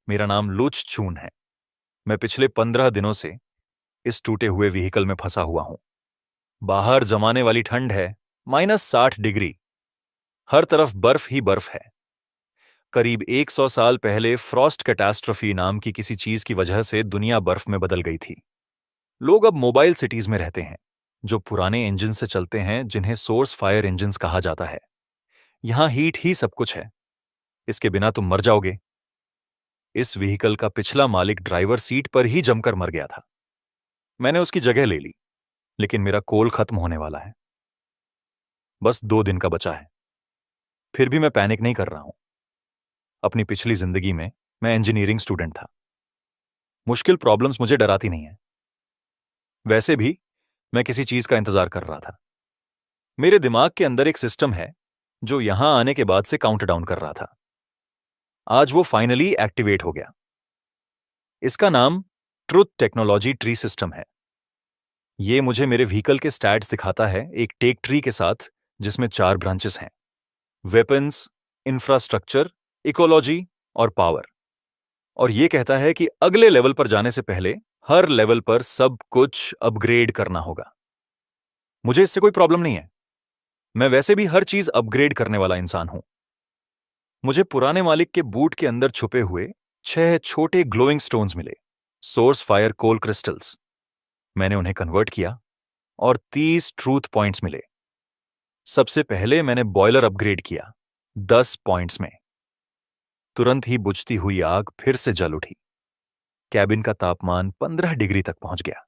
मेरा नाम लुच छून है। मैं पिछले 15 दिनों से इस टूटे हुए व्हीकल में फंसा हुआ हूं। बाहर जमाने वाली ठंड है, -60 डिग्री। हर तरफ बर्फ ही बर्फ है। करीब 100 साल पहले फ्रॉस्ट कैटास्ट्रोफी नाम की किसी चीज की वजह से दुनिया बर्फ में बदल गई थी। लोग अब मोबाइल सिटीज में रहते हैं, जो पुराने इंजन से चलते हैं, जिन्हें सोर्स फायर इंजन्स कहा जाता है। यहां हीट ही सब कुछ है। इसके बिना तुम मर जाओगे। इस व्हीकल का पिछला मालिक ड्राइवर सीट पर ही जमकर मर गया था। मैंने उसकी जगह ले ली, लेकिन मेरा कोल खत्म होने वाला है। बस 2 दिन का बचा है। फिर भी मैं पैनिक नहीं कर रहा हूं। अपनी पिछली जिंदगी में मैं इंजीनियरिंग स्टूडेंट था। मुश्किल प्रॉब्लम्स मुझे डराती नहीं है। वैसे भी मैं किसी चीज का इंतजार कर रहा था। मेरे दिमाग के अंदर एक सिस्टम है जो यहां आने के बाद से काउंटडाउन कर रहा था। आज वो फाइनली एक्टिवेट हो गया। इसका नाम ट्रुथ टेक्नोलॉजी ट्री सिस्टम है। ये मुझे मेरे व्हीकल के स्टैट्स दिखाता है, एक टेक ट्री के साथ जिसमें 4 ब्रांचेस हैं: वेपन्स, इंफ्रास्ट्रक्चर, इकोलॉजी और पावर। और ये कहता है कि अगले लेवल पर जाने से पहले हर लेवल पर सब कुछ अपग्रेड करना होगा। मुझे इससे कोई प्रॉब्लम नहीं है। मैं वैसे भी हर चीज अपग्रेड करने वाला इंसान हूं। मुझे पुराने मालिक के बूट के अंदर छुपे हुए 6 छोटे ग्लोइंग स्टोन्स मिले, सोर्स फायर कोल क्रिस्टल्स। मैंने उन्हें कन्वर्ट किया और 30 ट्रूथ पॉइंट्स मिले। सबसे पहले मैंने बॉयलर अपग्रेड किया 10 पॉइंट्स में। तुरंत ही बुझती हुई आग फिर से जल उठी। कैबिन का तापमान 15 डिग्री तक पहुंच गया।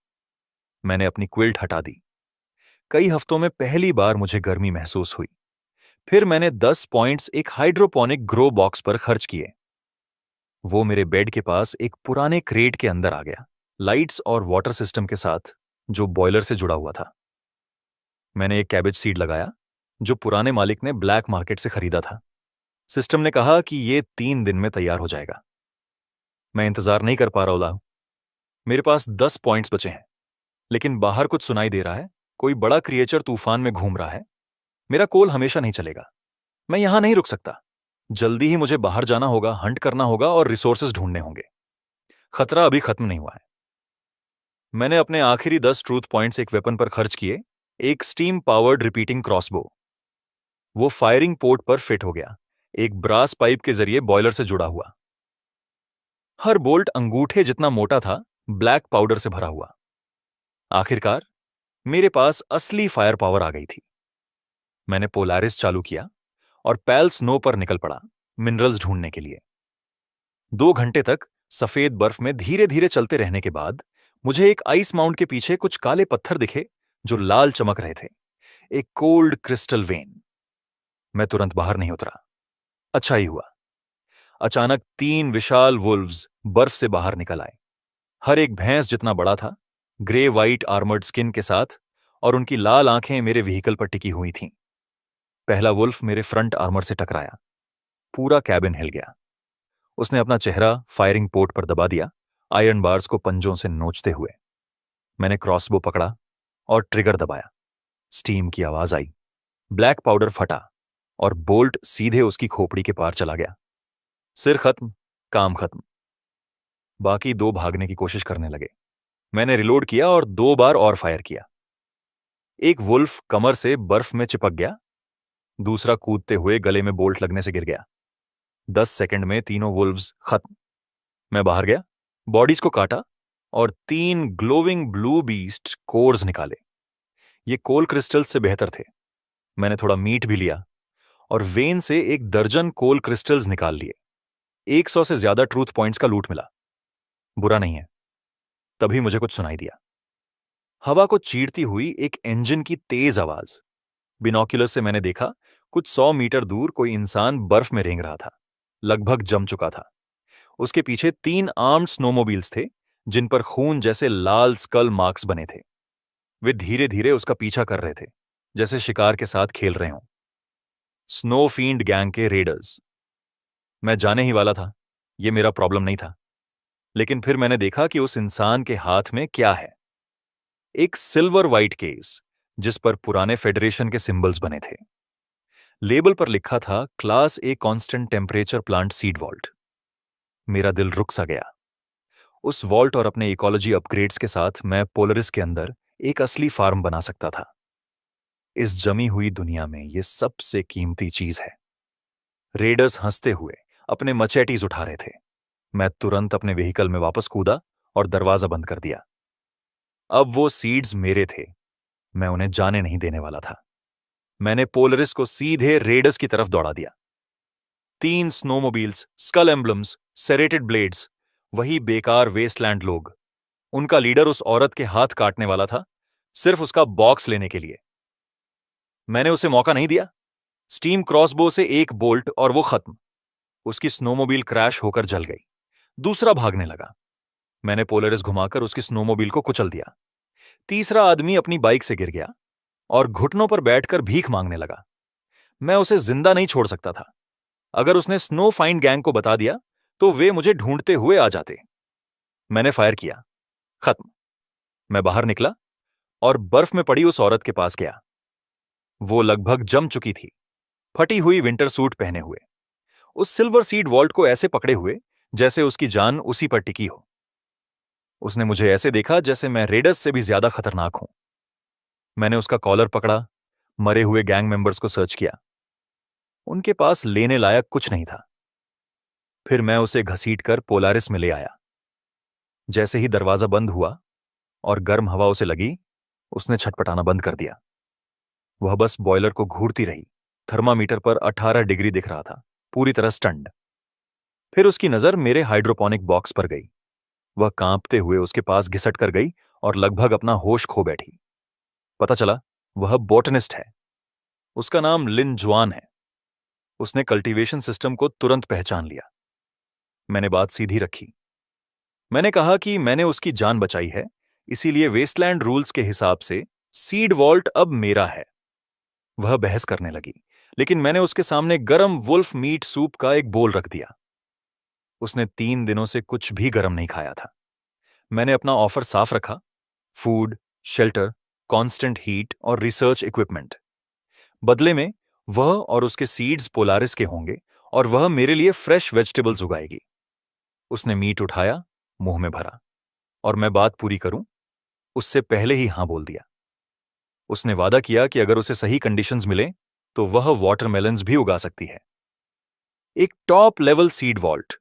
मैंने अपनी क्विल्ट हटा दी। कई हफ्तों में पहली बार मुझे गर्मी महसूस हुई। फिर मैंने 10 पॉइंट्स एक हाइड्रोपोनिक ग्रो बॉक्स पर खर्च किए। वो मेरे बेड के पास एक पुराने क्रेट के अंदर आ गया, लाइट्स और वाटर सिस्टम के साथ, जो बॉयलर से जुड़ा हुआ था। मैंने एक कैबेज सीड लगाया जो पुराने मालिक ने ब्लैक मार्केट से खरीदा था। सिस्टम ने कहा कि ये 3 दिन में तैयार हो जाएगा। मैं इंतजार नहीं कर पा रहा हूं। मेरे पास 10 पॉइंट्स बचे हैं, लेकिन बाहर कुछ सुनाई दे रहा है। कोई बड़ा क्रिएचर तूफान में घूम रहा है। मेरा कोल हमेशा नहीं चलेगा। मैं यहां नहीं रुक सकता। जल्दी ही मुझे बाहर जाना होगा, हंट करना होगा और रिसोर्सेज ढूंढने होंगे। खतरा अभी खत्म नहीं हुआ है। मैंने अपने आखिरी 10 ट्रूथ पॉइंट्स एक वेपन पर खर्च किए, एक स्टीम पावर्ड रिपीटिंग क्रॉसबो। वो फायरिंग पोर्ट पर फिट हो गया, एक ब्रास पाइप के जरिए बॉयलर से जुड़ा हुआ। हर बोल्ट अंगूठे जितना मोटा था, ब्लैक पाउडर से भरा हुआ। आखिरकार मेरे पास असली फायर पावर आ गई थी। मैंने पोलारिस चालू किया और पैल स्नो पर निकल पड़ा, मिनरल्स ढूंढने के लिए। 2 घंटे तक सफेद बर्फ में धीरे धीरे चलते रहने के बाद मुझे एक आइस माउंट के पीछे कुछ काले पत्थर दिखे जो लाल चमक रहे थे, एक कोल्ड क्रिस्टल वेन। मैं तुरंत बाहर नहीं उतरा। अच्छा ही हुआ। अचानक 3 विशाल वुल्व्स बर्फ से बाहर निकल आए। हर एक भैंस जितना बड़ा था, ग्रे वाइट आर्मर्ड स्किन के साथ, और उनकी लाल आंखें मेरे व्हीकल पर टिकी हुई थीं। पहला वुल्फ मेरे फ्रंट आर्मर से टकराया। पूरा कैबिन हिल गया। उसने अपना चेहरा फायरिंग पोर्ट पर दबा दिया, आयरन बार्स को पंजों से नोचते हुए। मैंने क्रॉसबो पकड़ा और ट्रिगर दबाया। स्टीम की आवाज आई, ब्लैक पाउडर फटा और बोल्ट सीधे उसकी खोपड़ी के पार चला गया। सिर खत्म, काम खत्म। बाकी 2 भागने की कोशिश करने लगे। मैंने रिलोड किया और 2 बार और फायर किया। एक वुल्फ कमर से बर्फ में चिपक गया, दूसरा कूदते हुए गले में बोल्ट लगने से गिर गया। 10 सेकंड में तीनों वुल्व्स खत्म। मैं बाहर गया, बॉडीज को काटा और 3 ग्लोविंग ब्लू बीस्ट कोर्स निकाले। ये कोल क्रिस्टल्स से बेहतर थे। मैंने थोड़ा मीट भी लिया और वेन से 1 दर्जन कोल क्रिस्टल्स निकाल लिए। 100 से ज्यादा ट्रूथ पॉइंट्स का लूट मिला। बुरा नहीं है। तभी मुझे कुछ सुनाई दिया। हवा को चीरती हुई एक इंजन की तेज आवाज। बिनोक्यूलर से मैंने देखा, कुछ 100 मीटर दूर कोई इंसान बर्फ में रेंग रहा था, लगभग जम चुका था। उसके पीछे 3 आर्म्ड स्नोमोबाइल्स थे, जिन पर खून जैसे लाल स्कल मार्क्स बने थे। वे धीरे धीरे उसका पीछा कर रहे थे, जैसे शिकार के साथ खेल रहे हों। स्नो फील्ड गैंग के रेडर्स। मैं जाने ही वाला था, यह मेरा प्रॉब्लम नहीं था। लेकिन फिर मैंने देखा कि उस इंसान के हाथ में क्या है। एक सिल्वर व्हाइट केस, जिस पर पुराने फेडरेशन के सिंबल्स बने थे। लेबल पर लिखा था, class a constant temperature plant seed vault. मेरा दिल रुक सा गया। उस वॉल्ट और अपने इकोलॉजी अपग्रेड्स के साथ मैं पोलरिस के अंदर एक असली फार्म बना सकता था। इस जमी हुई दुनिया में यह सबसे कीमती चीज है। रेडर्स हंसते हुए अपने मचेटीज उठा रहे थे। मैं तुरंत अपने व्हीकल में वापस कूदा और दरवाजा बंद कर दिया। अब वो सीड्स मेरे थे, मैं उन्हें जाने नहीं देने वाला था। मैंने पोलरिस को सीधे रेडर्स की तरफ दौड़ा दिया। 3 स्नोमोबिल्स, स्कल एम्ब्लम्स, सेरेटेड ब्लेड्स, वही बेकार वेस्टलैंड लोग। उनका लीडर उस औरत के हाथ काटने वाला था, सिर्फ उसका बॉक्स लेने के लिए। मैंने उसे मौका नहीं दिया। स्टीम क्रॉसबो से एक बोल्ट और वो खत्म। उसकी स्नोमोबिल क्रैश होकर जल गई। दूसरा भागने लगा। मैंने पोलरिस घुमाकर उसकी स्नोमोबिल को कुचल दिया। तीसरा आदमी अपनी बाइक से गिर गया और घुटनों पर बैठकर भीख मांगने लगा। मैं उसे जिंदा नहीं छोड़ सकता था। अगर उसने स्नो फाइंड गैंग को बता दिया तो वे मुझे ढूंढते हुए आ जाते। मैंने फायर किया। खत्म। मैं बाहर निकला और बर्फ में पड़ी उस औरत के पास गया। वो लगभग जम चुकी थी, फटी हुई विंटर सूट पहने हुए, उस सिल्वर सीड वॉल्ट को ऐसे पकड़े हुए जैसे उसकी जान उसी पर टिकी हो। उसने मुझे ऐसे देखा जैसे मैं रेडर्स से भी ज्यादा खतरनाक हूं। मैंने उसका कॉलर पकड़ा, मरे हुए गैंग मेंबर्स को सर्च किया। उनके पास लेने लायक कुछ नहीं था। फिर मैं उसे घसीटकर पोलारिस में ले आया। जैसे ही दरवाजा बंद हुआ और गर्म हवा उसे लगी, उसने छटपटाना बंद कर दिया। वह बस बॉयलर को घूरती रही। थर्मामीटर पर 18 डिग्री दिख रहा था, पूरी तरह स्टन्ड। फिर उसकी नजर मेरे हाइड्रोपोनिक बॉक्स पर गई। वह कांपते हुए उसके पास घिसट कर गई और लगभग अपना होश खो बैठी। पता चला वह बोटनिस्ट है। उसका नाम लिन जुआन है। उसने कल्टीवेशन सिस्टम को तुरंत पहचान लिया। मैंने बात सीधी रखी। मैंने कहा कि मैंने उसकी जान बचाई है, इसीलिए वेस्टलैंड रूल्स के हिसाब से सीड वॉल्ट अब मेरा है। वह बहस करने लगी, लेकिन मैंने उसके सामने गरम वुल्फ मीट सूप का एक बोल रख दिया। उसने 3 दिनों से कुछ भी गरम नहीं खाया था। मैंने अपना ऑफर साफ रखा: फूड, शेल्टर, कांस्टेंट हीट और रिसर्च इक्विपमेंट। बदले में वह और उसके सीड्स पोलारिस के होंगे और वह मेरे लिए फ्रेश वेजिटेबल्स उगाएगी। उसने मीट उठाया, मुंह में भरा, और मैं बात पूरी करूं उससे पहले ही हां बोल दिया। उसने वादा किया कि अगर उसे सही कंडीशंस मिले तो वह वाटरमेलन्स भी उगा सकती है। एक टॉप लेवल सीड वॉल्ट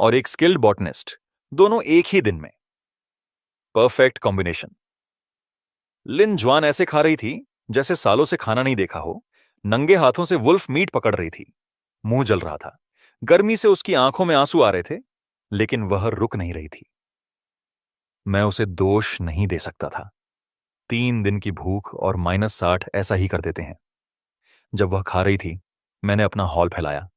और एक स्किल्ड बॉटनिस्ट, दोनों एक ही दिन में। Perfect combination. लिन जुआन ऐसे खा रही थी जैसे सालों से खाना नहीं देखा हो। नंगे हाथों से वुल्फ मीट पकड़ रही थी। मुंह जल रहा था। गर्मी से उसकी आंखों में आंसू आ रहे थे, लेकिन वह रुक नहीं रही थी। मैं उसे दोष नहीं दे सकता था। 3 दिन की भूख और -60 ऐसा ही कर देते हैं। जब वह खा रही थी, मैंने अपना हॉल फैलाया।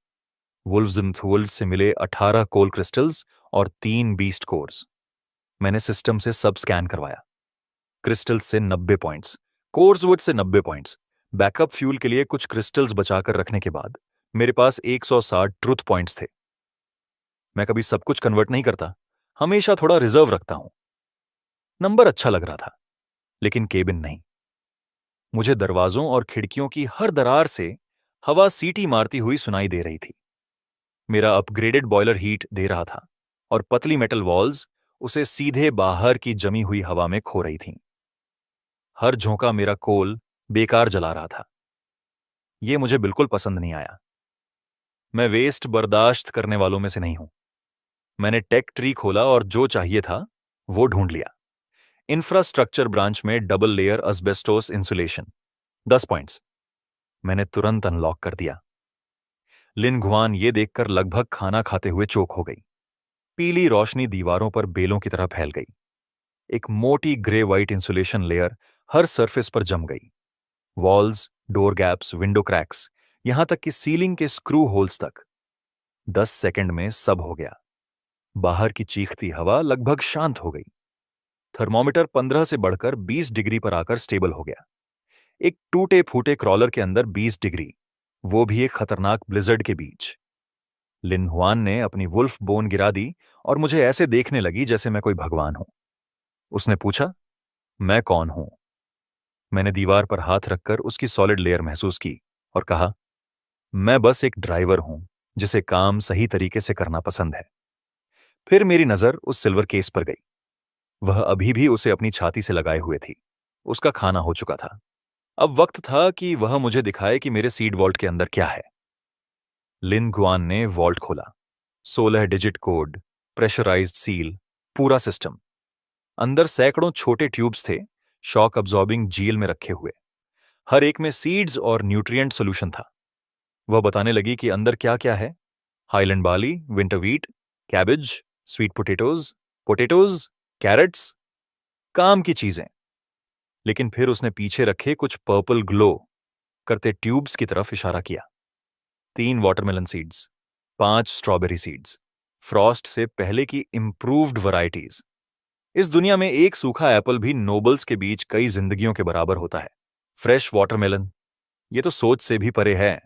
वुल्फ्स से मिले 18 कोल क्रिस्टल्स और 3 बीस्ट कोर्स। मैंने सिस्टम से सब स्कैन करवाया। क्रिस्टल्स से 90 पॉइंट्स, कोर्सवुड से 90 पॉइंट्स। बैकअप फ्यूल के लिए कुछ क्रिस्टल्स बचाकर रखने के बाद मेरे पास 160 ट्रुथ पॉइंट्स थे। मैं कभी सब कुछ कन्वर्ट नहीं करता, हमेशा थोड़ा रिजर्व रखता हूं। नंबर अच्छा लग रहा था, लेकिन केबिन नहीं। मुझे दरवाजों और खिड़कियों की हर दरार से हवा सीटी मारती हुई सुनाई दे रही थी। मेरा अपग्रेडेड बॉयलर हीट दे रहा था और पतली मेटल वॉल्स उसे सीधे बाहर की जमी हुई हवा में खो रही थीं। हर झोंका मेरा कोल बेकार जला रहा था। यह मुझे बिल्कुल पसंद नहीं आया। मैं वेस्ट बर्दाश्त करने वालों में से नहीं हूं। मैंने टेक ट्री खोला और जो चाहिए था वो ढूंढ लिया। इंफ्रास्ट्रक्चर ब्रांच में डबल लेयर अस्बेस्टोस इंसुलेशन, 10 पॉइंट्स। मैंने तुरंत अनलॉक कर दिया। लिन गुआन ये देखकर लगभग खाना खाते हुए चोक हो गई। पीली रोशनी दीवारों पर बेलों की तरह फैल गई। एक मोटी ग्रे वाइट इंसुलेशन लेयर हर सरफेस पर जम गई। Walls, door gaps, window cracks, यहां तक कि सीलिंग के स्क्रू होल्स तक। 10 सेकंड में सब हो गया। बाहर की चीखती हवा लगभग शांत हो गई। थर्मोमीटर 15 से बढ़कर 20 डिग्री पर आकर स्टेबल हो गया। एक टूटे फूटे क्रॉलर के अंदर 20 डिग्री, वो भी एक खतरनाक ब्लिजर्ड के बीच। लिन हुआन ने अपनी वुल्फ बोन गिरा दी और मुझे ऐसे देखने लगी जैसे मैं कोई भगवान हूं। उसने पूछा, मैं कौन हूं? मैंने दीवार पर हाथ रखकर उसकी सॉलिड लेयर महसूस की और कहा, मैं बस एक ड्राइवर हूं जिसे काम सही तरीके से करना पसंद है। फिर मेरी नजर उस सिल्वर केस पर गई। वह अभी भी उसे अपनी छाती से लगाए हुए थी। उसका खाना हो चुका था। अब वक्त था कि वह मुझे दिखाए कि मेरे सीड वॉल्ट के अंदर क्या है। लिन गुआन ने वॉल्ट खोला। 16 डिजिट कोड, प्रेशराइज्ड सील, पूरा सिस्टम। अंदर सैकड़ों छोटे ट्यूब्स थे, शॉक अब्जॉर्बिंग जील में रखे हुए। हर एक में सीड्स और न्यूट्रिएंट सॉल्यूशन था। वह बताने लगी कि अंदर क्या क्या है। Highland barley, winter wheat, cabbage, sweet potatoes, potatoes, carrots, काम की चीजें। लेकिन फिर उसने पीछे रखे कुछ पर्पल ग्लो करते ट्यूब्स की तरफ इशारा किया। 3 watermelon seeds, 5 strawberry seeds, Frost से पहले की इंप्रूव्ड वैरायटीज। इस दुनिया में एक सूखा एप्पल भी नोबल्स के बीच कई जिंदगियों के बराबर होता है। फ्रेश वाटरमेलन, ये तो सोच से भी परे है।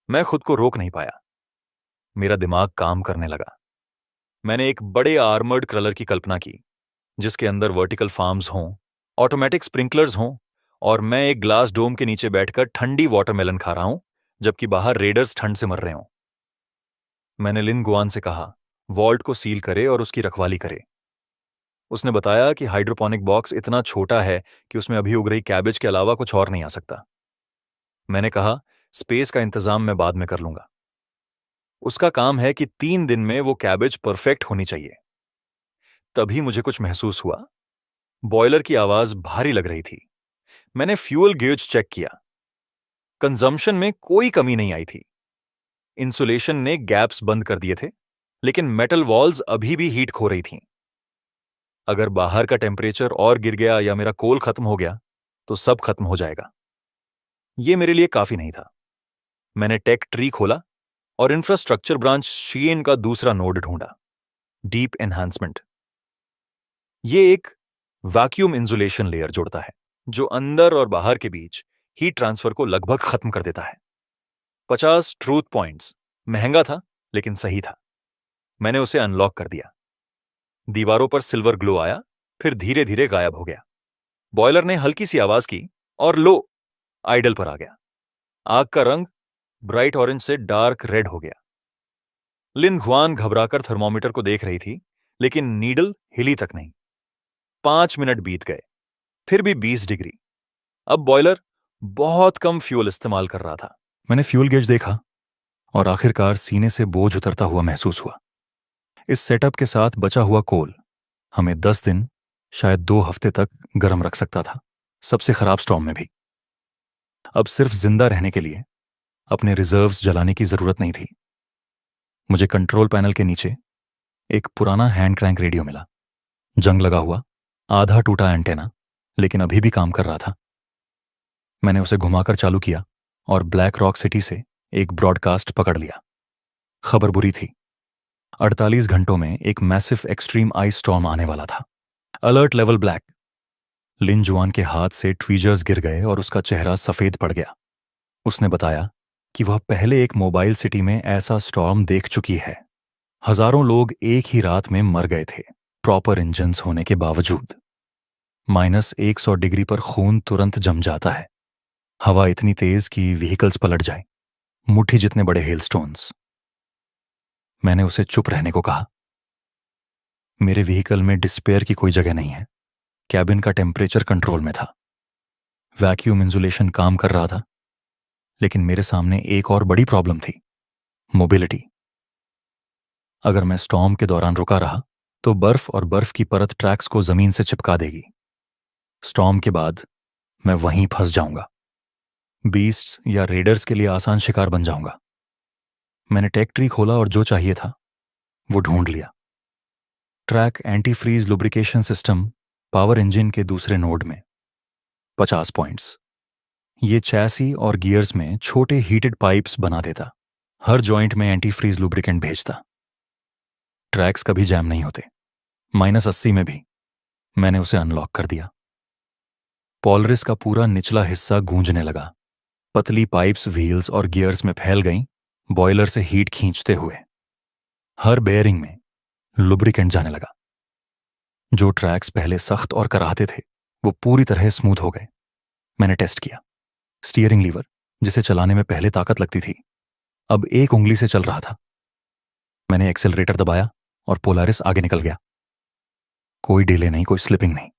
मैं खुद को रोक नहीं पाया। मेरा दिमाग काम करने लगा। मैंने एक बड़े आर्मर्ड क्रलर की कल्पना की, जिसके अंदर वर्टिकल फार्म्स हों, ऑटोमेटिक स्प्रिंकलर्स हों, और मैं एक ग्लास डोम के नीचे बैठकर ठंडी वाटरमेलन खा रहा हूं, जबकि बाहर रेडर्स ठंड से मर रहे हों। मैंने लिन गुआन से कहा, वॉल्ट को सील करे और उसकी रखवाली करे। उसने बताया कि हाइड्रोपोनिक बॉक्स इतना छोटा है कि उसमें अभी उग रही कैबेज के अलावा कुछ और नहीं आ सकता। मैंने कहा, स्पेस का इंतजाम मैं बाद में कर लूंगा। उसका काम है कि 3 दिन में वो कैबेज परफेक्ट होनी चाहिए। तभी मुझे कुछ महसूस हुआ। बॉयलर की आवाज भारी लग रही थी। मैंने फ्यूल गेज चेक किया। कंजम्पशन में कोई कमी नहीं आई थी। इंसुलेशन ने गैप्स बंद कर दिए थे, लेकिन मेटल वॉल्स अभी भी हीट खो रही थीं। अगर बाहर का टेम्परेचर और गिर गया या मेरा कोल खत्म हो गया तो सब खत्म हो जाएगा। यह मेरे लिए काफी नहीं था। मैंने टेक ट्री खोला और इंफ्रास्ट्रक्चर ब्रांच शीएन का दूसरा नोड ढूंढा, डीप एनहांसमेंट। यह एक वैक्यूम इंसुलेशन लेयर जोड़ता है, जो अंदर और बाहर के बीच हीट ट्रांसफर को लगभग खत्म कर देता है। 50 ट्रूथ पॉइंट्स। महंगा था, लेकिन सही था। मैंने उसे अनलॉक कर दिया। दीवारों पर सिल्वर ग्लो आया, फिर धीरे धीरे गायब हो गया। बॉयलर ने हल्की सी आवाज की और लो आइडल पर आ गया। आग का रंग ब्राइट ऑरेंज से डार्क रेड हो गया। लिन गुआन घबराकर थर्मोमीटर को देख रही थी, लेकिन नीडल हिली तक नहीं। 5 मिनट बीत गए, फिर भी 20 डिग्री। अब बॉयलर बहुत कम फ्यूल इस्तेमाल कर रहा था। मैंने फ्यूल गेज देखा और आखिरकार सीने से बोझ उतरता हुआ महसूस हुआ। इस सेटअप के साथ बचा हुआ कोल हमें 10 दिन, शायद 2 हफ्ते तक गर्म रख सकता था, सबसे खराब स्टॉर्म में भी। अब सिर्फ जिंदा रहने के लिए अपने रिजर्व्स जलाने की जरूरत नहीं थी। मुझे कंट्रोल पैनल के नीचे एक पुराना हैंड क्रैंक रेडियो मिला। जंग लगा हुआ, आधा टूटा एंटेना, लेकिन अभी भी काम कर रहा था। मैंने उसे घुमाकर चालू किया और ब्लैक रॉक सिटी से एक ब्रॉडकास्ट पकड़ लिया। खबर बुरी थी। 48 घंटों में एक मैसिव एक्सट्रीम आइस स्टॉर्म आने वाला था। Alert level black. लिन जुआन के हाथ से ट्वीजर्स गिर गए और उसका चेहरा सफेद पड़ गया। उसने बताया कि वह पहले एक मोबाइल सिटी में ऐसा स्टॉर्म देख चुकी है। हजारों लोग एक ही रात में मर गए थे, प्रॉपर इंजन्स होने के बावजूद। -100 डिग्री पर खून तुरंत जम जाता है। हवा इतनी तेज कि व्हीकल्स पलट जाए, मुट्ठी जितने बड़े हेलस्टोन्स। मैंने उसे चुप रहने को कहा। मेरे व्हीकल में डिस्पेयर की कोई जगह नहीं है। कैबिन का टेम्परेचर कंट्रोल में था। वैक्यूम इंसुलेशन काम कर रहा था, लेकिन मेरे सामने एक और बड़ी प्रॉब्लम थी, मोबिलिटी। अगर मैं स्टॉर्म के दौरान रुका रहा तो बर्फ और बर्फ की परत ट्रैक्स को जमीन से चिपका देगी। स्टॉर्म के बाद मैं वहीं फंस जाऊंगा। बीस्ट्स या रेडर्स के लिए आसान शिकार बन जाऊंगा। मैंने टेक ट्री खोला और जो चाहिए था वो ढूंढ लिया। Track anti freeze lubrication system power engine के दूसरे नोड में। 50 पॉइंट्स। ये चैसी और गियर्स में छोटे हीटेड पाइप्स बना देता, हर जॉइंट में एंटी फ्रीज लुब्रिकेंट भेजता। ट्रैक्स कभी जैम नहीं होते, -80 में भी। मैंने उसे अनलॉक कर दिया। पोलरिस का पूरा निचला हिस्सा गूंजने लगा। पतली पाइप्स व्हील्स और गियर्स में फैल गईं, बॉयलर से हीट खींचते हुए। हर बेयरिंग में लुब्रिकेंट जाने लगा। जो ट्रैक्स पहले सख्त और कराहते थे वो पूरी तरह स्मूथ हो गए। मैंने टेस्ट किया। स्टीयरिंग लीवर, जिसे चलाने में पहले ताकत लगती थी, अब एक उंगली से चल रहा था। मैंने एक्सेलरेटर दबाया और पोलारिस आगे निकल गया। कोई डिले नहीं, कोई स्लिपिंग नहीं।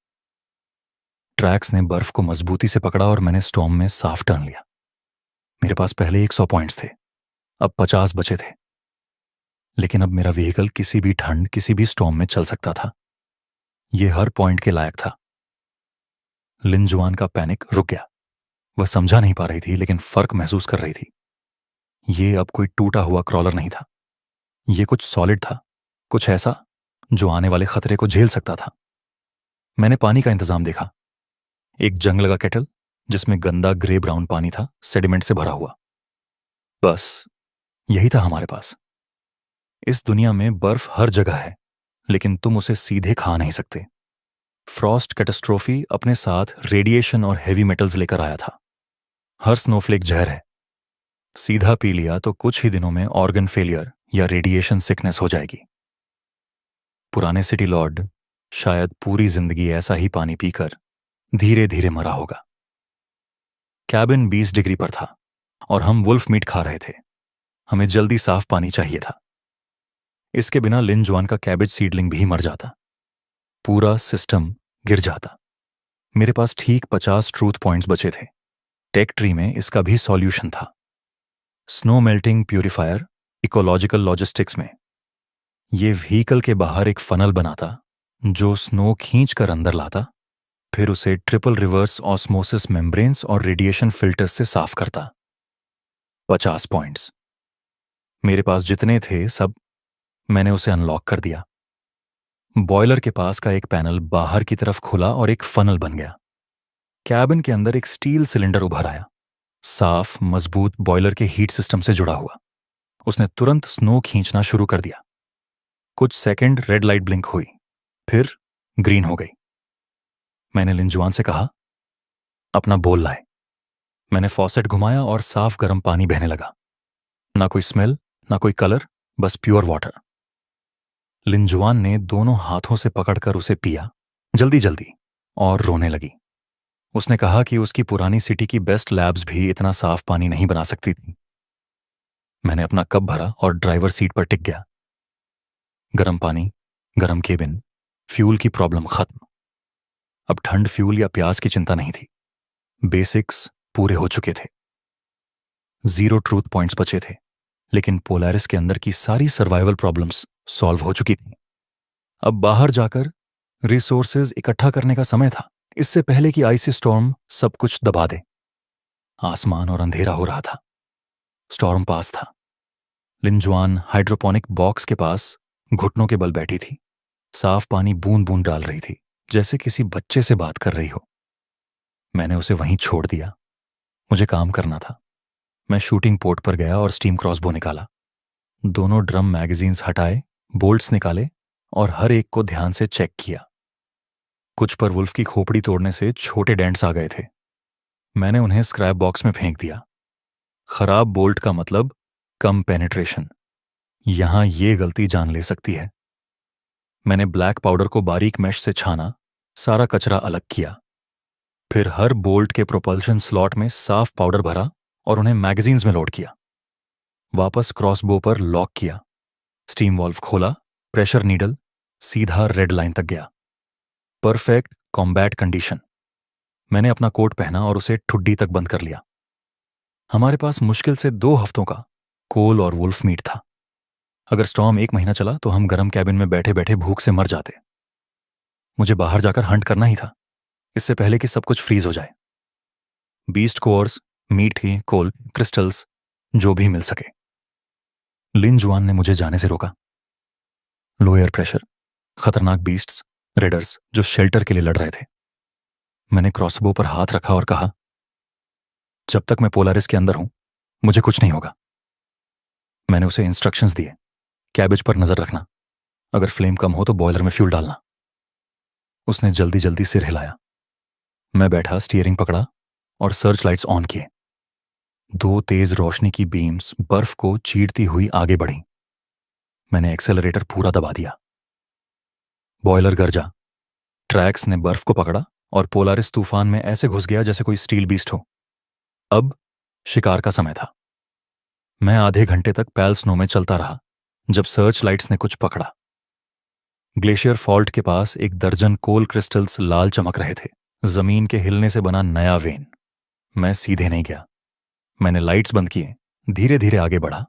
ट्रैक्स ने बर्फ को मजबूती से पकड़ा और मैंने स्टॉर्म में साफ टर्न लिया। मेरे पास पहले 100 पॉइंट्स थे, अब 50 बचे थे। लेकिन अब मेरा व्हीकल किसी भी ठंड, किसी भी स्टॉर्म में चल सकता था। यह हर पॉइंट के लायक था। लिन जुआन का पैनिक रुक गया। वह समझा नहीं पा रही थी, लेकिन फर्क महसूस कर रही थी। ये अब कोई टूटा हुआ क्रॉलर नहीं था। ये कुछ सॉलिड था, कुछ ऐसा जो आने वाले खतरे को झेल सकता था। मैंने पानी का इंतजाम देखा। एक जंग लगा केटल जिसमें गंदा ग्रे ब्राउन पानी था, सेडिमेंट से भरा हुआ। बस यही था हमारे पास। इस दुनिया में बर्फ हर जगह है, लेकिन तुम उसे सीधे खा नहीं सकते। फ्रॉस्ट कैटास्ट्रोफी अपने साथ रेडिएशन और हेवी मेटल्स लेकर आया था। हर स्नोफ्लेक जहर है। सीधा पी लिया तो कुछ ही दिनों में ऑर्गन फेलियर या रेडिएशन सिकनेस हो जाएगी। पुराने सिटी लॉर्ड शायद पूरी जिंदगी ऐसा ही पानी पीकर धीरे धीरे मरा होगा। कैबिन 20 डिग्री पर था और हम वुल्फ मीट खा रहे थे। हमें जल्दी साफ पानी चाहिए था। इसके बिना लिन जुआन का कैबेज सीडलिंग भी मर जाता। पूरा सिस्टम गिर जाता। मेरे पास ठीक 50 ट्रूथ पॉइंट्स बचे थे। टेक ट्री में इसका भी सॉल्यूशन था। Snow melting purifier ecological logistics में। ये व्हीकल के बाहर एक फनल बनाता जो स्नो खींच कर अंदर लाता, फिर उसे ट्रिपल रिवर्स ऑस्मोसिस मेम्ब्रेन्स और रेडिएशन फिल्टर्स से साफ करता। 50 पॉइंट्स मेरे पास जितने थे सब मैंने उसे अनलॉक कर दिया। बॉयलर के पास का एक पैनल बाहर की तरफ खुला और एक फनल बन गया। कैबिन के अंदर एक स्टील सिलेंडर उभर आया, साफ मजबूत बॉयलर के हीट सिस्टम से जुड़ा हुआ। उसने तुरंत स्नो खींचना शुरू कर दिया। कुछ सेकंड रेड लाइट ब्लिंक हुई, फिर ग्रीन हो गई। मैंने लिन जुआन से कहा, अपना बोल लाए। मैंने फॉसेट घुमाया और साफ गर्म पानी बहने लगा। ना कोई स्मेल, ना कोई कलर, बस प्योर वाटर। लिन जुआन ने दोनों हाथों से पकड़कर उसे पिया, जल्दी जल्दी, और रोने लगी। उसने कहा कि उसकी पुरानी सिटी की बेस्ट लैब्स भी इतना साफ पानी नहीं बना सकती थी। मैंने अपना कप भरा और ड्राइवर सीट पर टिक गया। गर्म पानी, गर्म केबिन, फ्यूल की प्रॉब्लम खत्म। अब ठंड, फ्यूल या प्यास की चिंता नहीं थी। बेसिक्स पूरे हो चुके थे। 0 ट्रूथ पॉइंट्स बचे थे, लेकिन पोलारिस के अंदर की सारी सर्वाइवल प्रॉब्लम्स सॉल्व हो चुकी थी। अब बाहर जाकर रिसोर्सेज इकट्ठा करने का समय था, इससे पहले कि आइसी स्टॉर्म सब कुछ दबा दे। आसमान और अंधेरा हो रहा था। स्टॉर्म पास था। लिन जुआन हाइड्रोपोनिक बॉक्स के पास घुटनों के बल बैठी थी। साफ पानी बूंद बूंद डाल रही थी, जैसे किसी बच्चे से बात कर रही हो। मैंने उसे वहीं छोड़ दिया। मुझे काम करना था। मैं शूटिंग पोर्ट पर गया और स्टीम क्रॉसबो निकाला। दोनों ड्रम मैगजीन्स हटाए, बोल्ट्स निकाले और हर एक को ध्यान से चेक किया। कुछ पर वुल्फ की खोपड़ी तोड़ने से छोटे डेंट्स आ गए थे। मैंने उन्हें स्क्रैप बॉक्स में फेंक दिया। खराब बोल्ट का मतलब कम पेनिट्रेशन। यहां ये गलती जान ले सकती है। मैंने ब्लैक पाउडर को बारीक मैश से छाना, सारा कचरा अलग किया। फिर हर बोल्ट के प्रोपल्शन स्लॉट में साफ पाउडर भरा और उन्हें मैगजीन्स में लोड किया। वापस क्रॉसबो पर लॉक किया। स्टीम वाल्व खोला, प्रेशर नीडल सीधा रेड लाइन तक गया। Perfect combat condition. मैंने अपना कोट पहना और उसे ठुड्डी तक बंद कर लिया। हमारे पास मुश्किल से 2 हफ्तों का कोल और वुल्फ मीट था। अगर स्टॉर्म 1 महीना चला तो हम गर्म कैबिन में बैठे बैठे भूख से मर जाते। मुझे बाहर जाकर हंट करना ही था, इससे पहले कि सब कुछ फ्रीज हो जाए। बीस्ट कोर्स, मीट की कोल, क्रिस्टल्स, जो भी मिल सके। लिन जुआन ने मुझे जाने से रोका। लो एयर प्रेशर, खतरनाक बीस्ट्स, रेडर्स जो शेल्टर के लिए लड़ रहे थे। मैंने क्रॉसबो पर हाथ रखा और कहा, जब तक मैं पोलारिस के अंदर हूं मुझे कुछ नहीं होगा। मैंने उसे इंस्ट्रक्शंस दिए, कैबेज पर नजर रखना, अगर फ्लेम कम हो तो बॉयलर में फ्यूल डालना। उसने जल्दी जल्दी सिर हिलाया। मैं बैठा, स्टीयरिंग पकड़ा और सर्च लाइट्स ऑन किए। 2 तेज रोशनी की बीम्स बर्फ को चीरती हुई आगे बढ़ी। मैंने एक्सेलरेटर पूरा दबा दिया। बॉयलर गरजा। ट्रैक्स ने बर्फ को पकड़ा और पोलारिस तूफान में ऐसे घुस गया जैसे कोई स्टील बीस्ट हो। अब शिकार का समय था। मैं आधे घंटे तक पैल स्नो में चलता रहा। जब सर्च लाइट्स ने कुछ पकड़ा, ग्लेशियर फॉल्ट के पास एक दर्जन कोल क्रिस्टल्स लाल चमक रहे थे, जमीन के हिलने से बना नया वेन। मैं सीधे नहीं गया। मैंने लाइट्स बंद किए, धीरे धीरे आगे बढ़ा,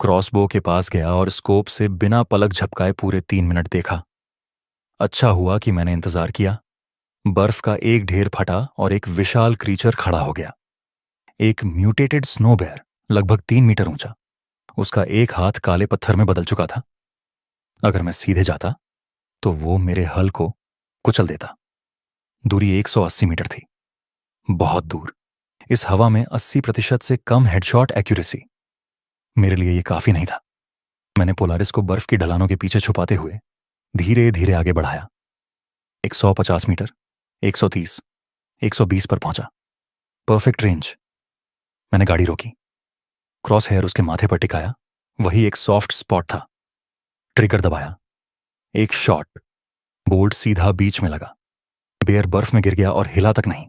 क्रॉसबो के पास गया और स्कोप से बिना पलक झपकाए पूरे 3 मिनट देखा। अच्छा हुआ कि मैंने इंतजार किया। बर्फ का एक ढेर फटा और एक विशाल क्रीचर खड़ा हो गया। एक म्यूटेटेड स्नो बेयर, लगभग 3 मीटर ऊंचा। उसका एक हाथ काले पत्थर में बदल चुका था। अगर मैं सीधे जाता तो वो मेरे हल को कुचल देता। दूरी 180 मीटर थी, बहुत दूर। इस हवा में 80% से कम हेडशॉट एक्यूरेसी। मेरे लिए ये काफी नहीं था। मैंने पोलारिस को बर्फ की ढलानों के पीछे छुपाते हुए धीरे धीरे आगे बढ़ाया। 150 मीटर, 130, 120 पर पहुंचा। Perfect range. मैंने गाड़ी रोकी, क्रॉस हेयर उसके माथे पर टिकाया। वही एक सॉफ्ट स्पॉट था। ट्रिगर दबाया, एक शॉट। बोल्ट सीधा बीच में लगा। बेयर बर्फ में गिर गया और हिला तक नहीं।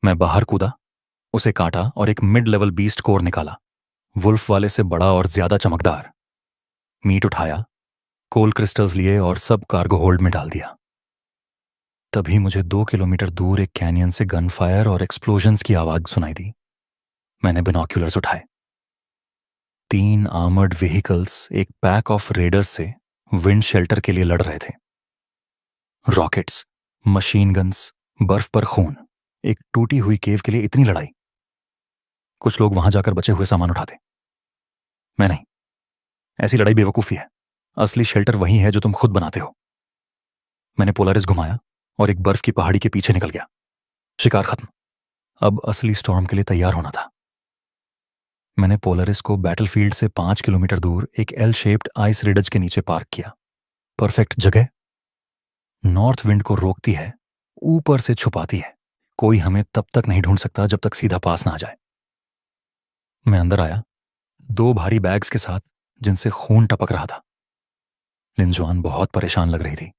मैं बाहर कूदा, उसे काटा और एक मिड लेवल बीस्ट कोर निकाला, वुल्फ वाले से बड़ा और ज्यादा चमकदार। मीट उठाया, कोल क्रिस्टल्स लिए और सब कार्गो होल्ड में डाल दिया। तभी मुझे 2 किलोमीटर दूर एक कैनियन से गन फायर और एक्सप्लोजन्स की आवाज सुनाई दी। मैंने बिनॉक्यूलर्स उठाए। 3 आर्मर्ड व्हीकल्स एक पैक ऑफ रेडर्स से विंड शेल्टर के लिए लड़ रहे थे। रॉकेट्स, मशीन गन्स, बर्फ पर खून। एक टूटी हुई केव के लिए इतनी लड़ाई। कुछ लोग वहां जाकर बचे हुए सामान उठाते, मैं नहीं। ऐसी लड़ाई बेवकूफी है। असली शेल्टर वही है जो तुम खुद बनाते हो। मैंने पोलारिस घुमाया और एक बर्फ की पहाड़ी के पीछे निकल गया। शिकार खत्म। अब असली स्टॉर्म के लिए तैयार होना था। मैंने पोलारिस को बैटलफील्ड से 5 किलोमीटर दूर एक एल शेप्ड आइस रिडज के नीचे पार्क किया। परफेक्ट जगह। नॉर्थ विंड को रोकती है, ऊपर से छुपाती है। कोई हमें तब तक नहीं ढूंढ सकता जब तक सीधा पास ना आ जाए। मैं अंदर आया, 2 भारी बैग्स के साथ जिनसे खून टपक रहा था। लिंजुआन बहुत परेशान लग रही थी।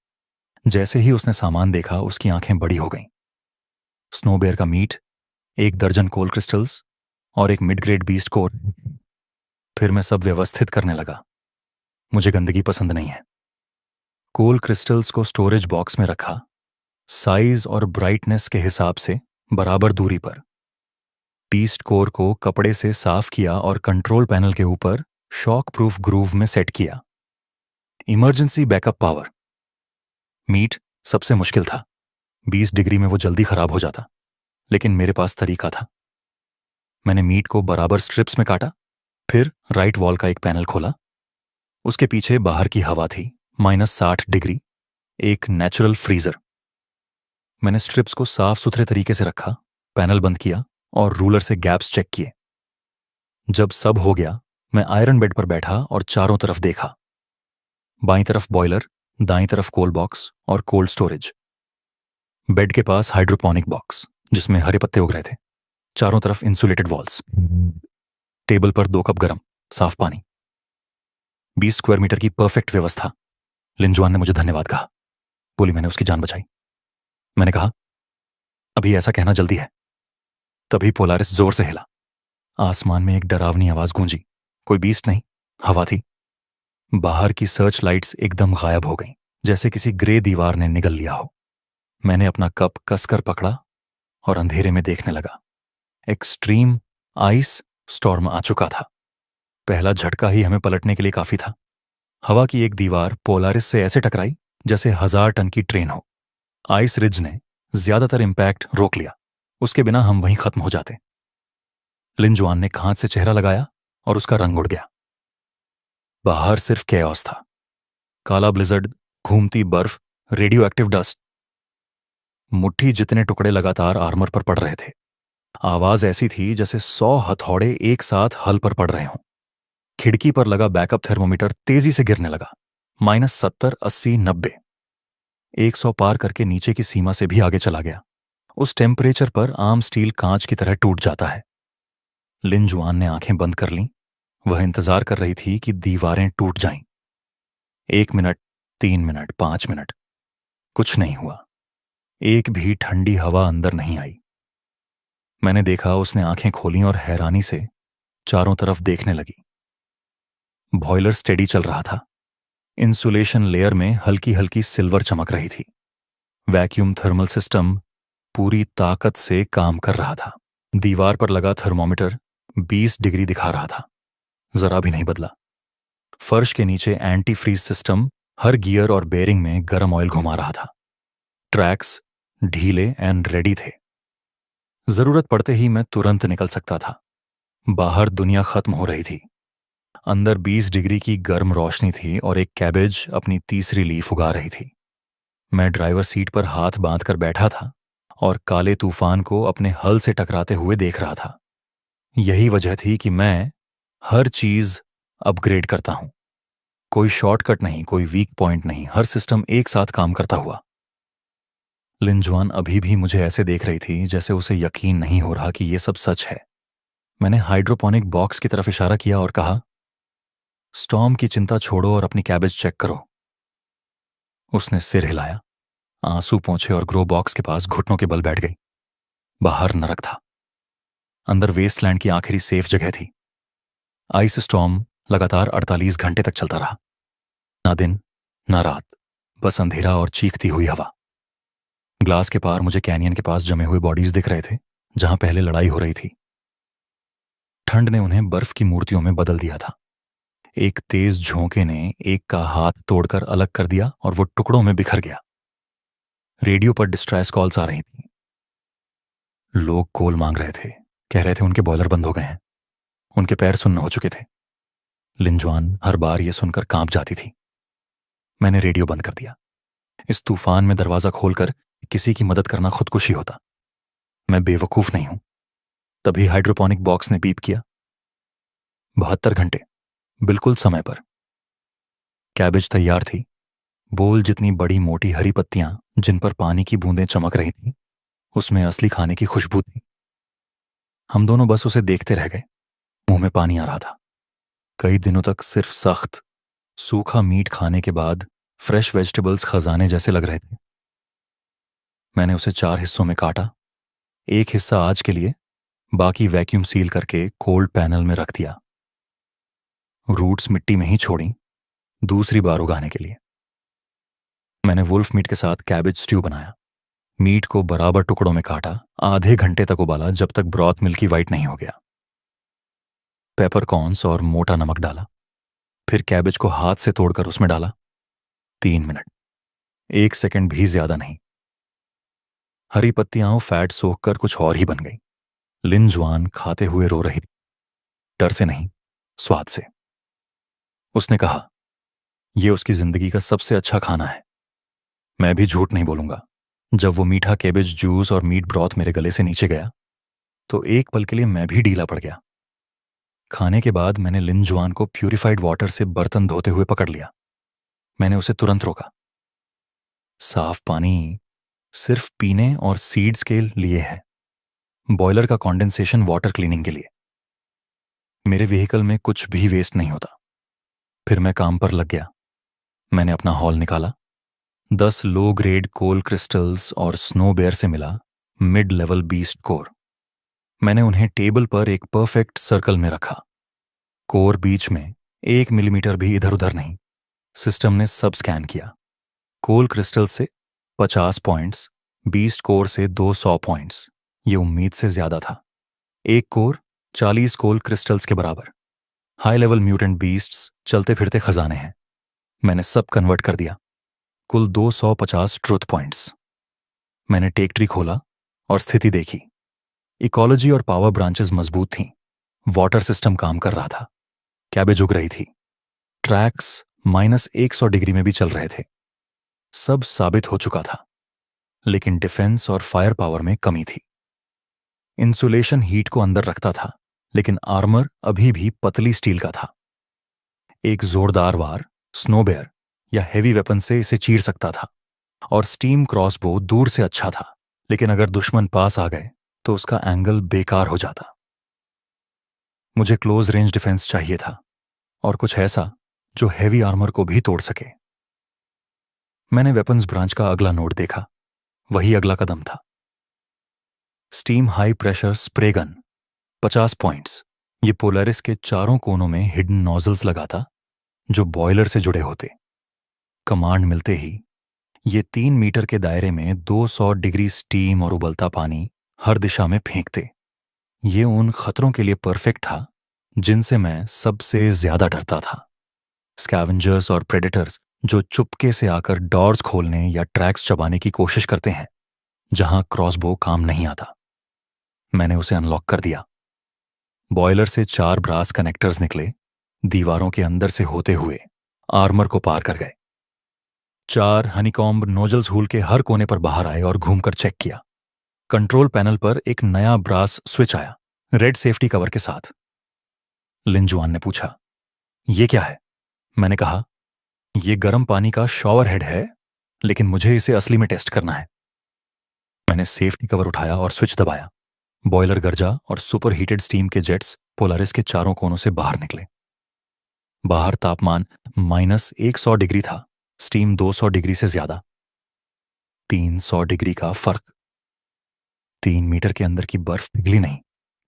जैसे ही उसने सामान देखा, उसकी आंखें बड़ी हो गईं। स्नोबेयर का मीट, 1 दर्जन कोल क्रिस्टल्स और एक मिड ग्रेड बीस्ट कोर। फिर मैं सब व्यवस्थित करने लगा। मुझे गंदगी पसंद नहीं है। कोल क्रिस्टल्स को स्टोरेज बॉक्स में रखा, साइज और ब्राइटनेस के हिसाब से बराबर दूरी पर। बीस्ट कोर को कपड़े से साफ किया और कंट्रोल पैनल के ऊपर शॉक प्रूफ ग्रूव में सेट किया। Emergency backup power. मीट सबसे मुश्किल था। 20 डिग्री में वो जल्दी खराब हो जाता, लेकिन मेरे पास तरीका था। मैंने मीट को बराबर स्ट्रिप्स में काटा, फिर राइट वॉल का एक पैनल खोला। उसके पीछे बाहर की हवा थी, -60 डिग्री, एक नेचुरल फ्रीजर। मैंने स्ट्रिप्स को साफ सुथरे तरीके से रखा, पैनल बंद किया और रूलर से गैप्स चेक किए। जब सब हो गया, मैं आयरन बेड पर बैठा और चारों तरफ देखा। बाईं तरफ बॉयलर, दाईं तरफ कोल बॉक्स और कोल्ड स्टोरेज। बेड के पास हाइड्रोपोनिक बॉक्स जिसमें हरे पत्ते उग रहे थे। चारों तरफ इंसुलेटेड वॉल्स। टेबल पर 2 कप गरम साफ पानी। 20 स्क्वायर मीटर की परफेक्ट व्यवस्था। लिंजुआन ने मुझे धन्यवाद कहा। बोली मैंने उसकी जान बचाई। मैंने कहा, अभी ऐसा कहना जल्दी है। तभी पोलारिस जोर से हिला। आसमान में एक डरावनी आवाज गूंजी। कोई बीस्ट नहीं, हवा थी। बाहर की सर्च लाइट्स एकदम गायब हो गईं, जैसे किसी ग्रे दीवार ने निगल लिया हो। मैंने अपना कप कसकर पकड़ा और अंधेरे में देखने लगा। एक्सट्रीम आइस स्टॉर्म आ चुका था। पहला झटका ही हमें पलटने के लिए काफी था। हवा की एक दीवार पोलारिस से ऐसे टकराई जैसे 1000 टन की ट्रेन हो। आइस रिज ने ज्यादातर इंपैक्ट रोक लिया, उसके बिना हम वहीं खत्म हो जाते। लिंजुआन ने खांच से चेहरा लगाया और उसका रंग उड़ गया। बाहर सिर्फ कैओस था। काला ब्लिजर्ड, घूमती बर्फ, रेडियो एक्टिव डस्ट। मुट्ठी जितने टुकड़े लगातार आर्मर पर पड़ रहे थे। आवाज ऐसी थी जैसे 100 हथौड़े एक साथ हल पर पड़ रहे हों। खिड़की पर लगा बैकअप थर्मोमीटर तेजी से गिरने लगा। -70, 80, 90। 100 पार करके नीचे की सीमा से भी आगे चला गया। उस टेम्परेचर पर आम स्टील कांच की तरह टूट जाता है। लिंजुआन ने आंखें बंद कर लीं। वह इंतजार कर रही थी कि दीवारें टूट जाएं। 1 मिनट, 3 मिनट, 5 मिनट, कुछ नहीं हुआ। एक भी ठंडी हवा अंदर नहीं आई। मैंने देखा उसने आंखें खोलीं और हैरानी से चारों तरफ देखने लगी। बॉयलर स्टेडी चल रहा था। इंसुलेशन लेयर में हल्की हल्की सिल्वर चमक रही थी। वैक्यूम थर्मल सिस्टम पूरी ताकत से काम कर रहा था। दीवार पर लगा थर्मोमीटर 20 डिग्री दिखा रहा था, जरा भी नहीं बदला। फर्श के नीचे एंटी फ्रीज सिस्टम हर गियर और बेरिंग में गर्म ऑयल घुमा रहा था। ट्रैक्स ढीले एंड रेडी थे। जरूरत पड़ते ही मैं तुरंत निकल सकता था। बाहर दुनिया खत्म हो रही थी। अंदर 20 डिग्री की गर्म रोशनी थी और एक कैबेज अपनी तीसरी लीफ उगा रही थी। मैं ड्राइवर सीट पर हाथ बांधकर बैठा था और काले तूफान को अपने हल से टकराते हुए देख रहा था। यही वजह थी कि मैं हर चीज अपग्रेड करता हूं। कोई शॉर्टकट नहीं, कोई वीक पॉइंट नहीं, हर सिस्टम एक साथ काम करता हुआ। लिंजुआन अभी भी मुझे ऐसे देख रही थी जैसे उसे यकीन नहीं हो रहा कि यह सब सच है। मैंने हाइड्रोपोनिक बॉक्स की तरफ इशारा किया और कहा, स्टॉर्म की चिंता छोड़ो और अपनी कैबेज चेक करो। उसने सिर हिलाया, आंसू पोंछे और ग्रो बॉक्स के पास घुटनों के बल बैठ गई। बाहर नरक था, अंदर वेस्टलैंड की आखिरी सेफ जगह थी। आइस स्टॉर्म लगातार 48 घंटे तक चलता रहा। ना दिन ना रात, बस अंधेरा और चीखती हुई हवा। ग्लास के पार मुझे कैनियन के पास जमे हुए बॉडीज दिख रहे थे, जहां पहले लड़ाई हो रही थी। ठंड ने उन्हें बर्फ की मूर्तियों में बदल दिया था। एक तेज झोंके ने एक का हाथ तोड़कर अलग कर दिया और वो टुकड़ों में बिखर गया। रेडियो पर डिस्ट्रेस कॉल्स आ रही थी। लोग कोल मांग रहे थे, कह रहे थे उनके बॉयलर बंद हो गए हैं, उनके पैर सुन्न हो चुके थे। लिंजुआन हर बार यह सुनकर कांप जाती थी। मैंने रेडियो बंद कर दिया। इस तूफान में दरवाजा खोलकर किसी की मदद करना खुदकुशी होता। मैं बेवकूफ नहीं हूं। तभी हाइड्रोपोनिक बॉक्स ने बीप किया। 72 घंटे, बिल्कुल समय पर। कैबेज तैयार थी। बोल जितनी बड़ी मोटी हरी पत्तियां जिन पर पानी की बूंदें चमक रही थीं, उसमें असली खाने की खुशबू थी। हम दोनों बस उसे देखते रह गए। मुंह में पानी आ रहा था। कई दिनों तक सिर्फ सख्त सूखा मीट खाने के बाद फ्रेश वेजिटेबल्स खजाने जैसे लग रहे थे। मैंने उसे 4 हिस्सों में काटा। एक हिस्सा आज के लिए, बाकी वैक्यूम सील करके कोल्ड पैनल में रख दिया। रूट्स मिट्टी में ही छोड़ी, दूसरी बार उगाने के लिए। मैंने वुल्फ मीट के साथ कैबेज स्ट्यू बनाया। मीट को बराबर टुकड़ों में काटा, आधे घंटे तक उबाला जब तक ब्रॉथ मिल्की वाइट नहीं हो गया। पेपरकॉर्न्स और मोटा नमक डाला। फिर कैबेज को हाथ से तोड़कर उसमें डाला। 3 मिनट, 1 सेकंड भी ज्यादा नहीं। हरी पत्तियां फैट सोखकर कुछ और ही बन गई। लिंजुआन खाते हुए रो रही थी, डर से नहीं, स्वाद से। उसने कहा, यह उसकी जिंदगी का सबसे अच्छा खाना है। मैं भी झूठ नहीं बोलूंगा। जब वो मीठा कैबेज जूस और मीट ब्रॉथ मेरे गले से नीचे गया तो एक पल के लिए मैं भी ढीला पड़ गया। खाने के बाद मैंने लिंजुआन को प्यूरिफाइड वाटर से बर्तन धोते हुए पकड़ लिया। मैंने उसे तुरंत रोका। साफ पानी सिर्फ पीने और सीड्स के लिए है, बॉयलर का कॉन्डेंसेशन वाटर क्लीनिंग के लिए। मेरे व्हीकल में कुछ भी वेस्ट नहीं होता। फिर मैं काम पर लग गया। मैंने अपना हॉल निकाला। 10 लो ग्रेड कोल क्रिस्टल्स और स्नो बेयर से मिला मिड लेवल बीस्ट कोर। मैंने उन्हें टेबल पर एक परफेक्ट सर्कल में रखा। कोर बीच में 1 मिलीमीटर भी इधर उधर नहीं। सिस्टम ने सब स्कैन किया। कोल क्रिस्टल से 50 पॉइंट्स, बीस्ट कोर से 200 पॉइंट्स। ये उम्मीद से ज्यादा था। एक कोर 40 कोल क्रिस्टल्स के बराबर। हाई लेवल म्यूटेंट बीस्ट्स चलते फिरते खजाने हैं। मैंने सब कन्वर्ट कर दिया। कुल 250 ट्रुथ पॉइंट्स। मैंने टेक ट्री खोला और स्थिति देखी। इकोलॉजी और पावर ब्रांचेस मजबूत थीं। वाटर सिस्टम काम कर रहा था। कैबेज उग रही थी। ट्रैक्स -100 डिग्री में भी चल रहे थे। सब साबित हो चुका था। लेकिन डिफेंस और फायर पावर में कमी थी। इंसुलेशन हीट को अंदर रखता था, लेकिन आर्मर अभी भी पतली स्टील का था। एक जोरदार वार स्नोबेयर या हेवी वेपन से इसे चीर सकता था, और स्टीम क्रॉसबो दूर से अच्छा था, लेकिन अगर दुश्मन पास आ गए तो उसका एंगल बेकार हो जाता। मुझे क्लोज रेंज डिफेंस चाहिए था, और कुछ ऐसा जो हेवी आर्मर को भी तोड़ सके। मैंने वेपन्स ब्रांच का अगला नोड देखा। वही अगला कदम था। Steam high pressure spray gun, 50 points. ये पोलरिस के चारों कोनों में हिडन नोजल्स लगाता, जो बॉयलर से जुड़े होते। कमांड मिलते ही ये 3 मीटर के दायरे में 200 डिग्री स्टीम और उबलता पानी हर दिशा में फेंकते। ये उन खतरों के लिए परफेक्ट था जिनसे मैं सबसे ज्यादा डरता था। स्कैवेंजर्स और प्रेडेटर्स जो चुपके से आकर डोर्स खोलने या ट्रैक्स चबाने की कोशिश करते हैं जहां क्रॉसबो काम नहीं आता। मैंने उसे अनलॉक कर दिया। बॉयलर से 4 ब्रास कनेक्टर्स निकले, दीवारों के अंदर से होते हुए आर्मर को पार कर गए। 4 हनीकॉम्ब नोजल्स हुल के हर कोने पर बाहर आए और घूमकर चेक किया। कंट्रोल पैनल पर एक नया ब्रास स्विच आया, रेड सेफ्टी कवर के साथ। लिंजुआन ने पूछा, ये क्या है? मैंने कहा, ये गर्म पानी का शॉवर हेड है, लेकिन मुझे इसे असली में टेस्ट करना है। मैंने सेफ्टी कवर उठाया और स्विच दबाया। बॉयलर गरजा और सुपर हीटेड स्टीम के जेट्स पोलारिस के चारों कोनों से बाहर निकले। बाहर तापमान -100 डिग्री था, स्टीम 200 डिग्री से ज्यादा। 300 डिग्री का फर्क। 3 मीटर के अंदर की बर्फ पिघली नहीं,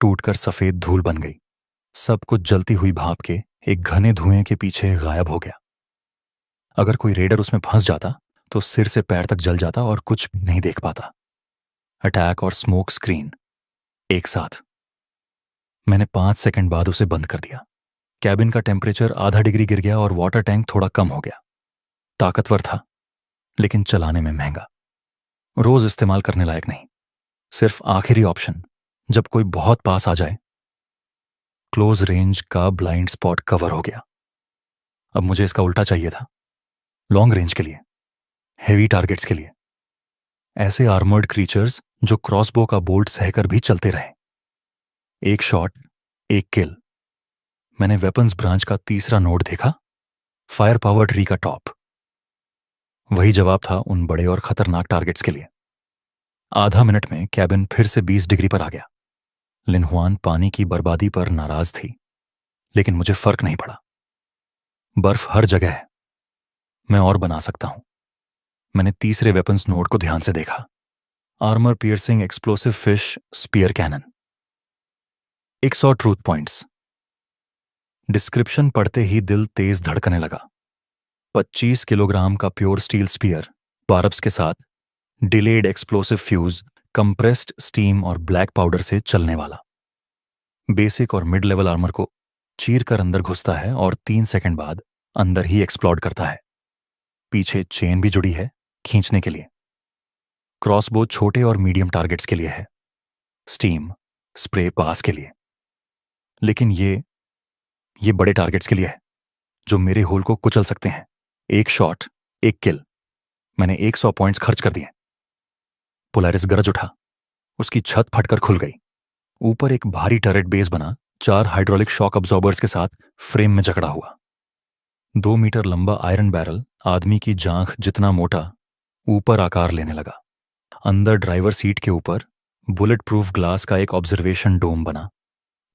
टूटकर सफेद धूल बन गई। सब कुछ जलती हुई भाप के एक घने धुएं के पीछे गायब हो गया। अगर कोई रेडर उसमें फंस जाता तो सिर से पैर तक जल जाता और कुछ भी नहीं देख पाता। अटैक और स्मोक स्क्रीन एक साथ। मैंने 5 सेकंड बाद उसे बंद कर दिया। कैबिन का टेम्परेचर आधा डिग्री गिर गया और वाटर टैंक थोड़ा कम हो गया। ताकतवर था, लेकिन चलाने में महंगा। रोज इस्तेमाल करने लायक नहीं, सिर्फ आखिरी ऑप्शन जब कोई बहुत पास आ जाए। क्लोज रेंज का ब्लाइंड स्पॉट कवर हो गया। अब मुझे इसका उल्टा चाहिए था, लॉन्ग रेंज के लिए, हेवी टारगेट्स के लिए। ऐसे आर्मर्ड क्रीचर्स जो क्रॉसबो का बोल्ट सहकर भी चलते रहे। एक शॉट, एक किल। मैंने वेपन्स ब्रांच का तीसरा नोड देखा, फायर पावर ट्री का टॉप। वही जवाब था उन बड़े और खतरनाक टारगेट्स के लिए। आधा मिनट में कैबिन फिर से 20 डिग्री पर आ गया। लिनहुआन पानी की बर्बादी पर नाराज थी, लेकिन मुझे फर्क नहीं पड़ा। बर्फ हर जगह है, मैं और बना सकता हूं। मैंने तीसरे वेपन्स नोड को ध्यान से देखा। Armour piercing explosive fish spear cannon. 100 truth points. Description पढ़ते ही दिल तेज धड़कने लगा। 25 किलोग्राम का प्योर स्टील स्पीयर, बारब्स के साथ, delayed explosive fuse, compressed steam और ब्लैक पाउडर से चलने वाला। बेसिक और मिड लेवल आर्मर को चीर कर अंदर घुसता है और 3 सेकंड बाद अंदर ही एक्सप्लोड करता है। पीछे चेन भी जुड़ी है खींचने के लिए। क्रॉसबो छोटे और मीडियम टारगेट्स के लिए है, स्टीम स्प्रे पास के लिए। लेकिन ये बड़े टारगेट्स के लिए है जो मेरे होल को कुचल सकते हैं। एक शॉट, एक किल। मैंने 100 पॉइंट्स खर्च कर दिए। पोलारिस गरज उठा, उसकी छत फटकर खुल गई। ऊपर एक भारी टर्रेट बेस बना, 4 हाइड्रोलिक शॉक अब्जॉर्बर्स के साथ फ्रेम में जकड़ा हुआ। 2 मीटर लंबा आयरन बैरल, आदमी की जांघ जितना मोटा, ऊपर आकार लेने लगा। अंदर ड्राइवर सीट के ऊपर बुलेट प्रूफ ग्लास का एक ऑब्जर्वेशन डोम बना।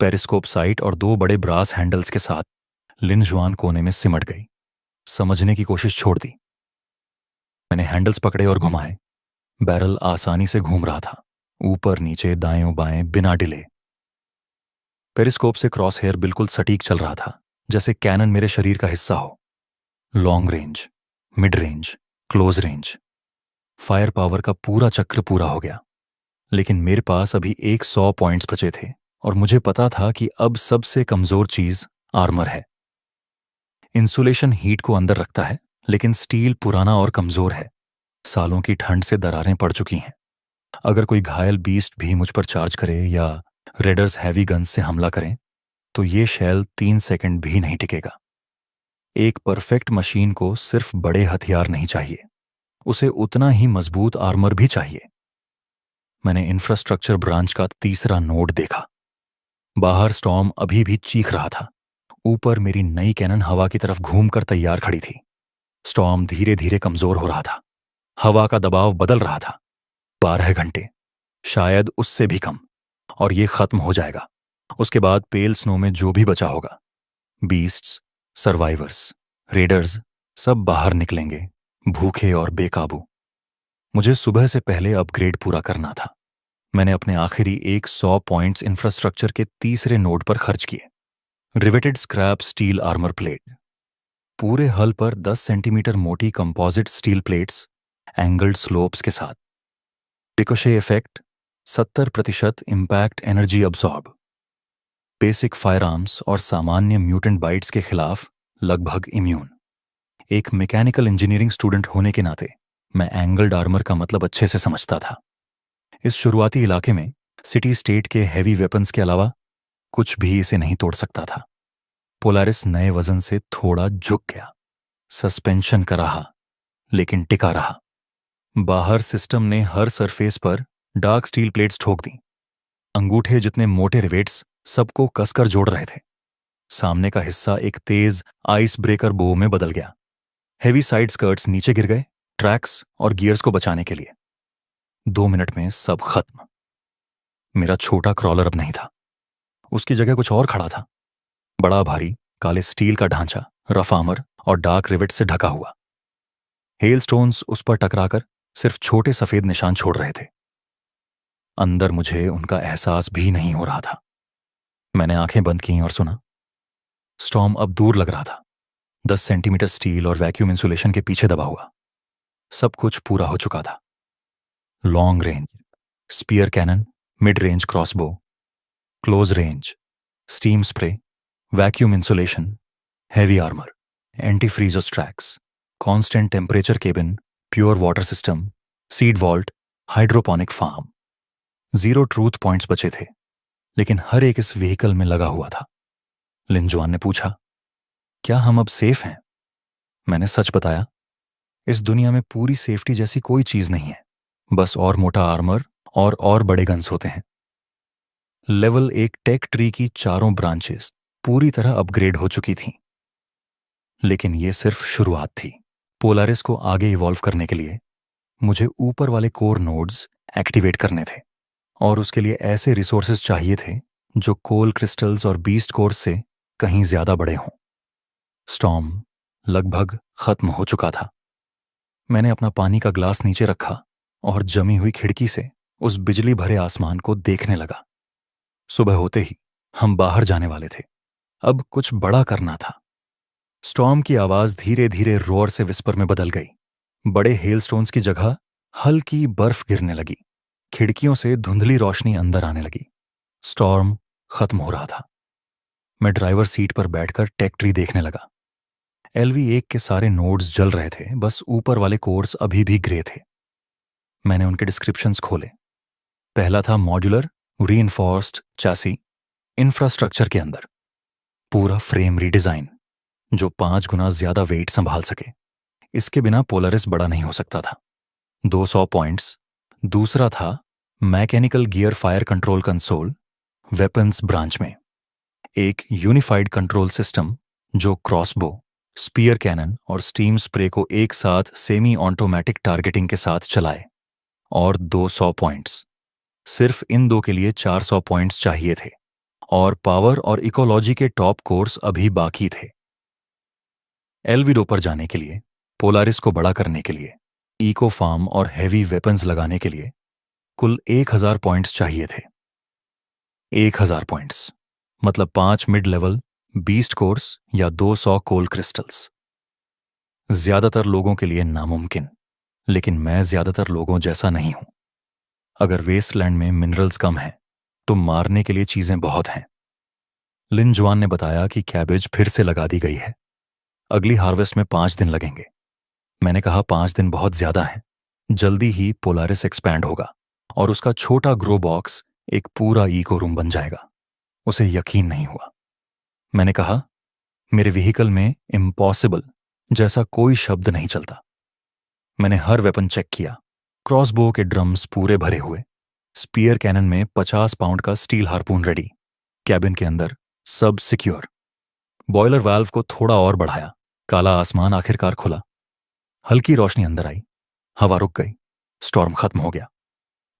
पेरिस्कोप साइट और 2 बड़े ब्रास हैंडल्स के साथ लिनजुआन कोने में सिमट गई। समझने की कोशिश छोड़ दी। मैंने हैंडल्स पकड़े और घुमाए। बैरल आसानी से घूम रहा था, ऊपर नीचे दाएं बाएं बिना डिले। पेरिस्कोप से क्रॉस हेयर बिल्कुल सटीक चल रहा था, जैसे कैनन मेरे शरीर का हिस्सा हो। Long range, mid range, close range, fire power का पूरा चक्र पूरा हो गया। लेकिन मेरे पास अभी 100 पॉइंट्स बचे थे और मुझे पता था कि अब सबसे कमजोर चीज आर्मर है। इंसुलेशन हीट को अंदर रखता है, लेकिन स्टील पुराना और कमजोर है। सालों की ठंड से दरारें पड़ चुकी हैं। अगर कोई घायल बीस्ट भी मुझ पर चार्ज करे या रेडर्स हैवी गन्स से हमला करें तो ये शैल 3 सेकंड भी नहीं टिकेगा। एक परफेक्ट मशीन को सिर्फ बड़े हथियार नहीं चाहिए, उसे उतना ही मजबूत आर्मर भी चाहिए। मैंने इंफ्रास्ट्रक्चर ब्रांच का तीसरा नोड देखा। बाहर स्टॉर्म अभी भी चीख रहा था। ऊपर मेरी नई कैनन हवा की तरफ घूमकर तैयार खड़ी थी। स्टॉर्म धीरे धीरे कमजोर हो रहा था। हवा का दबाव बदल रहा था। 12 घंटे, शायद उससे भी कम, और ये खत्म हो जाएगा। उसके बाद पेल स्नो में जो भी बचा होगा, बीस्ट्स, सर्वाइवर्स, रेडर्स, सब बाहर निकलेंगे, भूखे और बेकाबू। मुझे सुबह से पहले अपग्रेड पूरा करना था। मैंने अपने आखिरी 100 पॉइंट्स इंफ्रास्ट्रक्चर के तीसरे नोड पर खर्च किए। Riveted scrap steel armour plate, पूरे हल पर 10 सेंटीमीटर मोटी composite steel plates angled slopes के साथ। Ricochet effect 70% impact energy absorb. Basic fire arms और सामान्य म्यूटेंट बाइट्स के खिलाफ लगभग इम्यून। एक मैकेनिकल इंजीनियरिंग स्टूडेंट होने के नाते मैं एंगल्ड आर्मर का मतलब अच्छे से समझता था। इस शुरुआती इलाके में सिटी स्टेट के हैवी वेपन्स के अलावा कुछ भी इसे नहीं तोड़ सकता था। पोलारिस नए वजन से थोड़ा झुक गया। सस्पेंशन का रहा, लेकिन टिका रहा। बाहर सिस्टम ने हर सरफेस पर डार्क स्टील प्लेट्स ठोक दी। अंगूठे जितने मोटे रिवेट्स सबको कसकर जोड़ रहे थे। सामने का हिस्सा एक तेज आइस ब्रेकर बो में बदल गया। हेवी साइड स्कर्ट्स नीचे गिर गए, ट्रैक्स और गियर्स को बचाने के लिए। 2 मिनट में सब खत्म। मेरा छोटा क्रॉलर अब नहीं था, उसकी जगह कुछ और खड़ा था। बड़ा भारी काले स्टील का ढांचा, रफ आर्मर और डार्क रिवेट से ढका हुआ। हेलस्टोन्स उस पर टकराकर सिर्फ छोटे सफेद निशान छोड़ रहे थे। अंदर मुझे उनका एहसास भी नहीं हो रहा था। मैंने आंखें बंद की और सुना। स्टॉर्म अब दूर लग रहा था, 10 सेंटीमीटर स्टील और वैक्यूम इंसुलेशन के पीछे दबा हुआ। सब कुछ पूरा हो चुका था। Long range spear cannon, mid range crossbow, close range steam spray, vacuum insulation, heavy armour, anti freezers tracks, constant temperature cabin, pure water system, seed vault, hydroponic farm. 0 truth points बचे थे, लेकिन हर एक इस व्हीकल में लगा हुआ था। लिनजुआन ने पूछा, क्या हम अब सेफ हैं? मैंने सच बताया, इस दुनिया में पूरी सेफ्टी जैसी कोई चीज नहीं है। बस और मोटा आर्मर और बड़े गन्स होते हैं। लेवल 1 टेक ट्री की चारों ब्रांचेस पूरी तरह अपग्रेड हो चुकी थीं। लेकिन यह सिर्फ शुरुआत थी। पोलारिस को आगे इवॉल्व करने के लिए मुझे ऊपर वाले कोर नोड्स एक्टिवेट करने थे, और उसके लिए ऐसे रिसोर्सेज चाहिए थे जो कोल क्रिस्टल्स और बीस्ट कोर्स से कहीं ज्यादा बड़े हों। स्टॉर्म लगभग खत्म हो चुका था। मैंने अपना पानी का ग्लास नीचे रखा और जमी हुई खिड़की से उस बिजली भरे आसमान को देखने लगा। सुबह होते ही हम बाहर जाने वाले थे। अब कुछ बड़ा करना था। स्टॉर्म की आवाज धीरे धीरे रोर से विस्पर में बदल गई। बड़े हेलस्टोन्स की जगह हल्की बर्फ गिरने लगी। खिड़कियों से धुंधली रोशनी अंदर आने लगी। स्टॉर्म खत्म हो रहा था। मैं ड्राइवर सीट पर बैठकर टेक ट्री देखने लगा। LV1 के सारे नोड्स जल रहे थे, बस ऊपर वाले कोर्स अभी भी ग्रे थे। मैंने उनके डिस्क्रिप्शंस खोले। पहला था मॉड्यूलर रीइंफोर्स्ड चैसी, इंफ्रास्ट्रक्चर के अंदर पूरा फ्रेम रीडिजाइन जो 5 गुना ज्यादा वेट संभाल सके। इसके बिना पोलारिस बड़ा नहीं हो सकता था। 200 पॉइंट्स। दूसरा था mechanical gear fire control console weapons branch में, एक यूनिफाइड कंट्रोल सिस्टम जो क्रॉसबो, स्पीयर कैनन और स्टीम स्प्रे को एक साथ सेमी ऑटोमेटिक टारगेटिंग के साथ चलाए। और 200 पॉइंट्स। सिर्फ इन दो के लिए 400 पॉइंट्स चाहिए थे, और पावर और इकोलॉजी के टॉप कोर्स अभी बाकी थे। LV2 पर जाने के लिए, पोलारिस को बड़ा करने के लिए, इको फार्म और हैवी वेपन्स लगाने के लिए कुल 1000 पॉइंट्स चाहिए थे। 1000 पॉइंट्स मतलब 5 मिड लेवल बीस्ट कोर्स या 200 कोल क्रिस्टल्स। ज्यादातर लोगों के लिए नामुमकिन, लेकिन मैं ज्यादातर लोगों जैसा नहीं हूं। अगर वेस्टलैंड में मिनरल्स कम हैं, तो मारने के लिए चीजें बहुत हैं। लिनजुआन ने बताया कि कैबेज फिर से लगा दी गई है। अगली हार्वेस्ट में 5 दिन लगेंगे। मैंने कहा 5 दिन बहुत ज्यादा हैं। जल्दी ही पोलारिस एक्सपैंड होगा और उसका छोटा ग्रो बॉक्स एक पूरा इको रूम बन जाएगा। उसे यकीन नहीं हुआ। मैंने कहा, मेरे व्हीकल में इम्पॉसिबल जैसा कोई शब्द नहीं चलता। मैंने हर वेपन चेक किया। क्रॉसबो के ड्रम्स पूरे भरे हुए, स्पीयर कैनन में 50 पाउंड का स्टील हार्पून रेडी, कैबिन के अंदर सब सिक्योर। बॉयलर वाल्व को थोड़ा और बढ़ाया। काला आसमान आखिरकार खुला। हल्की रोशनी अंदर आई। हवा रुक गई। स्टॉर्म खत्म हो गया।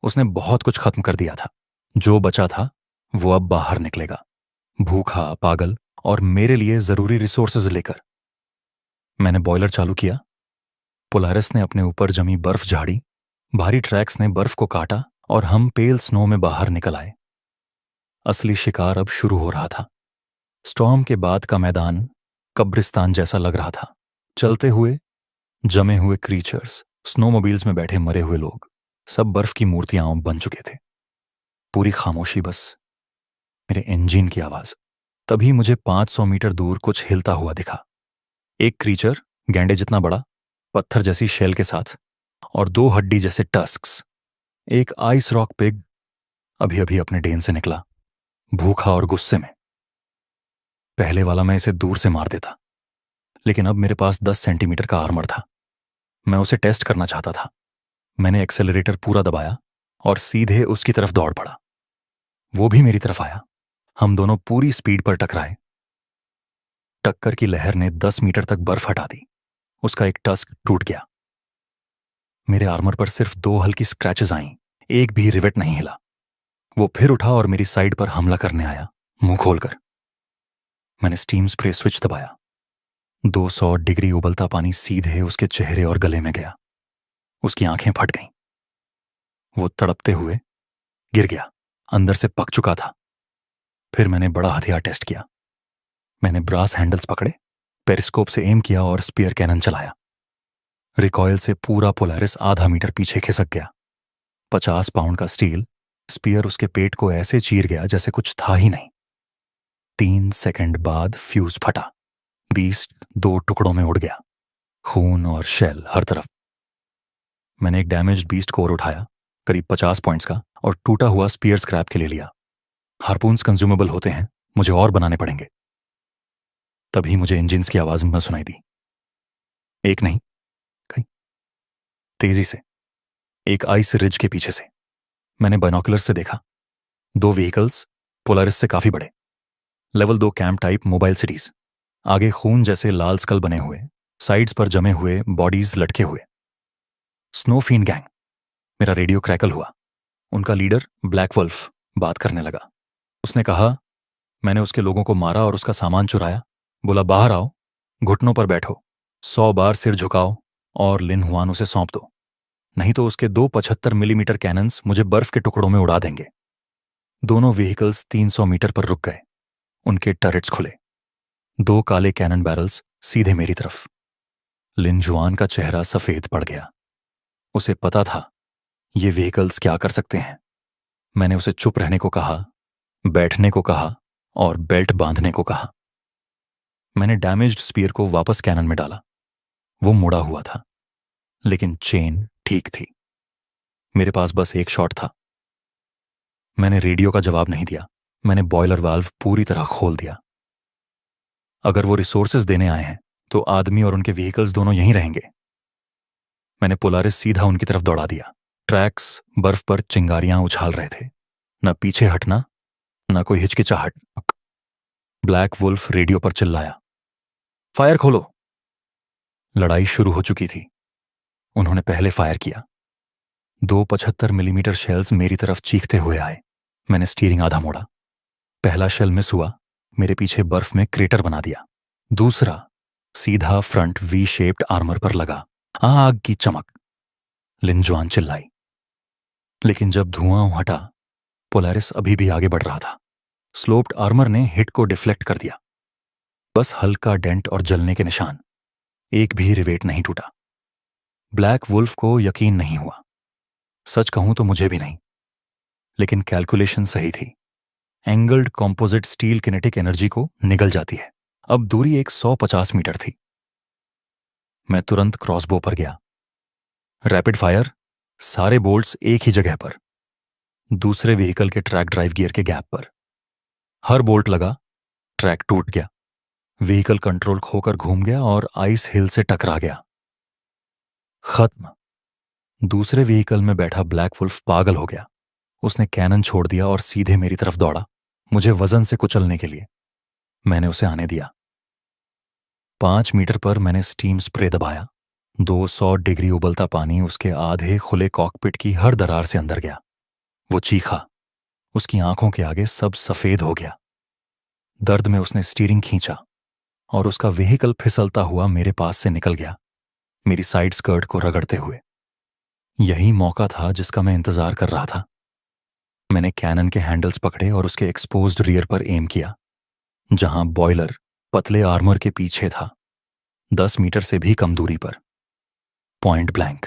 उसने बहुत कुछ खत्म कर दिया था। जो बचा था वो अब बाहर निकलेगा, भूखा, पागल और मेरे लिए जरूरी रिसोर्सेज लेकर। मैंने बॉयलर चालू किया। पोलारिस ने अपने ऊपर जमी बर्फ झाड़ी। भारी ट्रैक्स ने बर्फ को काटा और हम पेल स्नो में बाहर निकल आए। असली शिकार अब शुरू हो रहा था। स्टॉर्म के बाद का मैदान कब्रिस्तान जैसा लग रहा था। चलते हुए जमे हुए क्रीचर्स, स्नोमोबाइल्स में बैठे मरे हुए लोग, सब बर्फ की मूर्तियां बन चुके थे। पूरी खामोशी, बस मेरे इंजन की आवाज। तभी मुझे 500 मीटर दूर कुछ हिलता हुआ दिखा। एक क्रीचर, गैंडे जितना बड़ा, पत्थर जैसी शेल के साथ, और 2 हड्डी जैसे टस्क्स। एक आइस रॉक पिग, अभी अभी अपने डेन से निकला, भूखा और गुस्से में। पहले वाला मैं इसे दूर से मार देता, लेकिन अब मेरे पास 10 सेंटीमीटर का आर्मर था। मैं उसे टेस्ट करना चाहता था। मैंने एक्सेलरेटर पूरा दबाया और सीधे उसकी तरफ दौड़ पड़ा। वो भी मेरी तरफ आया। हम दोनों पूरी स्पीड पर टकराए। टक्कर की लहर ने 10 मीटर तक बर्फ हटा दी। उसका एक टस्क टूट गया। मेरे आर्मर पर सिर्फ 2 हल्की स्क्रैचेस आईं, एक भी रिवेट नहीं हिला। वो फिर उठा और मेरी साइड पर हमला करने आया, मुंह खोलकर। मैंने स्टीम स्प्रे स्विच दबाया। 200 डिग्री उबलता पानी सीधे उसके चेहरे और गले में गया। उसकी आंखें फट गईं। वो तड़पते हुए गिर गया, अंदर से पक चुका था। फिर मैंने बड़ा हथियार टेस्ट किया। मैंने ब्रास हैंडल्स पकड़े, पेरिस्कोप से एम किया और स्पीयर कैनन चलाया। रिकॉयल से पूरा पोलारिस आधा मीटर पीछे खिसक गया। 50 पाउंड का स्टील स्पीयर उसके पेट को ऐसे चीर गया जैसे कुछ था ही नहीं। 3 सेकंड बाद फ्यूज फटा। बीस्ट 2 टुकड़ों में उड़ गया, खून और शेल हर तरफ। मैंने एक डैमेज्ड बीस्ट कोर उठाया, करीब 50 पॉइंट्स का, और टूटा हुआ स्पीयर स्क्रैप के लिए लिया। हार्पून्स कंज्यूमेबल होते हैं, मुझे और बनाने पड़ेंगे। तभी मुझे इंजिन्स की आवाज न सुनाई दी। एक नहीं, कई, तेजी से, एक आइस रिज के पीछे से। मैंने बाइनोकुलर से देखा। 2 व्हीकल्स, पोलारिस से काफी बड़े, level 2 camp type mobile cities. आगे खून जैसे लाल स्कल बने हुए, साइड्स पर जमे हुए बॉडीज लटके हुए। स्नोफीन गैंग। मेरा रेडियो क्रैकल हुआ। उनका लीडर ब्लैक वुल्फ बात करने लगा। उसने कहा, मैंने उसके लोगों को मारा और उसका सामान चुराया। बोला, बाहर आओ, घुटनों पर बैठो, 100 बार सिर झुकाओ और लिन हुआन उसे सौंप दो, नहीं तो उसके 2 75 मिलीमीटर कैनन्स मुझे बर्फ के टुकड़ों में उड़ा देंगे। दोनों व्हीकल्स 300 मीटर पर रुक गए। उनके टर्रेट्स खुले। 2 काले कैनन बैरल्स सीधे मेरी तरफ। लिन जुआन का चेहरा सफेद पड़ गया। उसे पता था ये व्हीकल्स क्या कर सकते हैं। मैंने उसे चुप रहने को कहा, बैठने को कहा और बेल्ट बांधने को कहा। मैंने डैमेज्ड स्पीयर को वापस कैनन में डाला। वो मुड़ा हुआ था, लेकिन चेन ठीक थी। मेरे पास बस एक शॉट था। मैंने रेडियो का जवाब नहीं दिया। मैंने बॉयलर वाल्व पूरी तरह खोल दिया। अगर वो रिसोर्सेज देने आए हैं तो आदमी और उनके व्हीकल्स दोनों यहीं रहेंगे। मैंने पोलारिस सीधा उनकी तरफ दौड़ा दिया। ट्रैक्स बर्फ पर चिंगारियां उछाल रहे थे। न पीछे हटना, न कोई हिचकिचाहट। ब्लैक वुल्फ रेडियो पर चिल्लाया, फायर खोलो। लड़ाई शुरू हो चुकी थी। उन्होंने पहले फायर किया। 2 75 मिलीमीटर शेल्स मेरी तरफ चीखते हुए आए। मैंने स्टीयरिंग आधा मोड़ा। पहला शेल मिस हुआ, मेरे पीछे बर्फ में क्रेटर बना दिया। दूसरा सीधा फ्रंट वी शेप्ड आर्मर पर लगा। आग की चमक। लिन जुआन चिल्लाई। लेकिन जब धुआं हटा, पोलारिस अभी भी आगे बढ़ रहा था। स्लोप्ड आर्मर ने हिट को डिफ्लेक्ट कर दिया। बस हल्का डेंट और जलने के निशान। एक भी रिवेट नहीं टूटा। ब्लैक वुल्फ को यकीन नहीं हुआ। सच कहूं तो मुझे भी नहीं, लेकिन कैलकुलेशन सही थी। Angled composite steel kinetic energy को निगल जाती है। अब दूरी एक 150 मीटर थी। मैं तुरंत क्रॉसबो पर गया। रैपिड फायर, सारे बोल्ट्स एक ही जगह पर, दूसरे व्हीकल के ट्रैक ड्राइव गियर के गैप पर। हर बोल्ट लगा, ट्रैक टूट गया। व्हीकल कंट्रोल खोकर घूम गया और आइस हिल से टकरा गया। खत्म। दूसरे व्हीकल में बैठा ब्लैक वुल्फ पागल हो गया। उसने कैनन छोड़ दिया और सीधे मेरी तरफ दौड़ा, मुझे वजन से कुचलने के लिए। मैंने उसे आने दिया। 5 मीटर पर मैंने स्टीम स्प्रे दबाया। 200 डिग्री उबलता पानी उसके आधे खुले कॉकपिट की हर दरार से अंदर गया। वो चीखा। उसकी आंखों के आगे सब सफेद हो गया। दर्द में उसने स्टीयरिंग खींचा और उसका व्हीकल फिसलता हुआ मेरे पास से निकल गया, मेरी साइड स्कर्ट को रगड़ते हुए। यही मौका था जिसका मैं इंतजार कर रहा था। मैंने कैनन के हैंडल्स पकड़े और उसके एक्सपोज्ड रियर पर एम किया, जहां बॉयलर पतले आर्मर के पीछे था, 10 मीटर से भी कम दूरी पर। पॉइंट ब्लैंक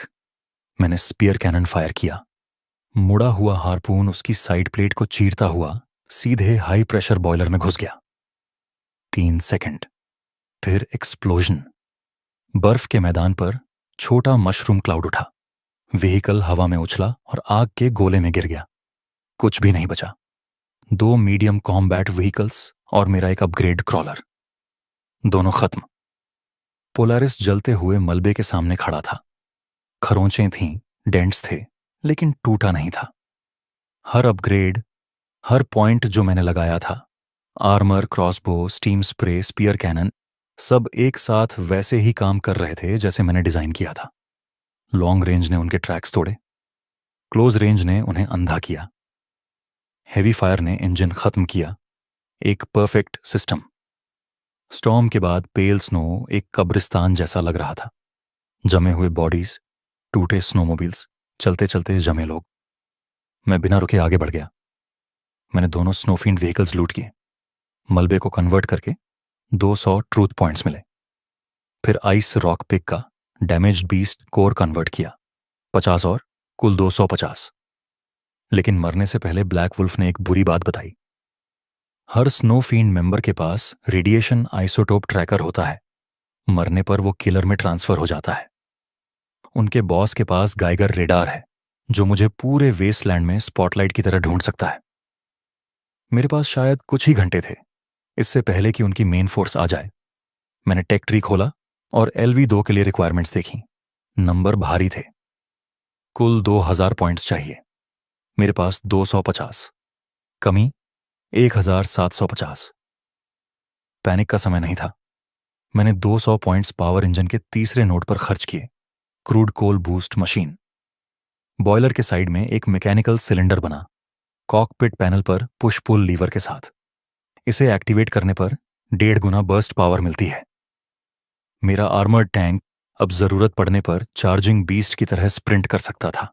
मैंने स्पीयर कैनन फायर किया। मुड़ा हुआ हार्पून उसकी साइड प्लेट को चीरता हुआ सीधे हाई प्रेशर बॉयलर में घुस गया। 3 सेकंड, फिर एक्सप्लोजन। बर्फ के मैदान पर छोटा मशरूम क्लाउड उठा। व्हीकल हवा में उछला और आग के गोले में गिर गया। कुछ भी नहीं बचा। 2 मीडियम कॉम्बैट व्हीकल्स और मेरा एक अपग्रेड क्रॉलर, दोनों खत्म। पोलारिस जलते हुए मलबे के सामने खड़ा था। खरोंचें थीं, डेंट्स थे, लेकिन टूटा नहीं था। हर अपग्रेड, हर पॉइंट जो मैंने लगाया था, armour, crossbow, steam spray, spear cannon, सब एक साथ वैसे ही काम कर रहे थे जैसे मैंने डिजाइन किया था। लॉन्ग रेंज ने उनके ट्रैक्स तोड़े, क्लोज रेंज ने उन्हें अंधा किया, हेवी फायर ने इंजन खत्म किया। एक परफेक्ट सिस्टम। स्टॉर्म के बाद पेल स्नो एक कब्रिस्तान जैसा लग रहा था। जमे हुए बॉडीज, टूटे स्नोमोबिल्स, चलते चलते जमे लोग। मैं बिना रुके आगे बढ़ गया। मैंने दोनों स्नोफील्ड व्हीकल्स लूट किए। मलबे को कन्वर्ट करके 200 ट्रूथ पॉइंट्स मिले। फिर आइस रॉक पिक का डैमेज्ड बीस्ट कोर कन्वर्ट किया, 50 और कुल 250। लेकिन मरने से पहले ब्लैक वुल्फ ने एक बुरी बात बताई। हर स्नोफील्ड मेंबर के पास रेडिएशन आइसोटोप ट्रैकर होता है। मरने पर वो किलर में ट्रांसफर हो जाता है। उनके बॉस के पास गाइगर रेडार है जो मुझे पूरे वेस्टलैंड में स्पॉटलाइट की तरह ढूंढ सकता है। मेरे पास शायद कुछ ही घंटे थे इससे पहले कि उनकी मेन फोर्स आ जाए। मैंने टेक ट्री खोला और LV2 के लिए रिक्वायरमेंट्स देखी। नंबर भारी थे। कुल 2000 पॉइंट्स चाहिए, मेरे पास 250, कमी 1750। पैनिक का समय नहीं था। मैंने 200 पॉइंट्स पावर इंजन के तीसरे नोड पर खर्च किए, क्रूड कोल बूस्ट मशीन। बॉयलर के साइड में एक मैकेनिकल सिलेंडर बना, कॉकपिट पैनल पर पुश पुल लीवर के साथ। इसे एक्टिवेट करने पर 1.5 गुना बर्स्ट पावर मिलती है। मेरा आर्मर्ड टैंक अब जरूरत पड़ने पर चार्जिंग बीस्ट की तरह स्प्रिंट कर सकता था।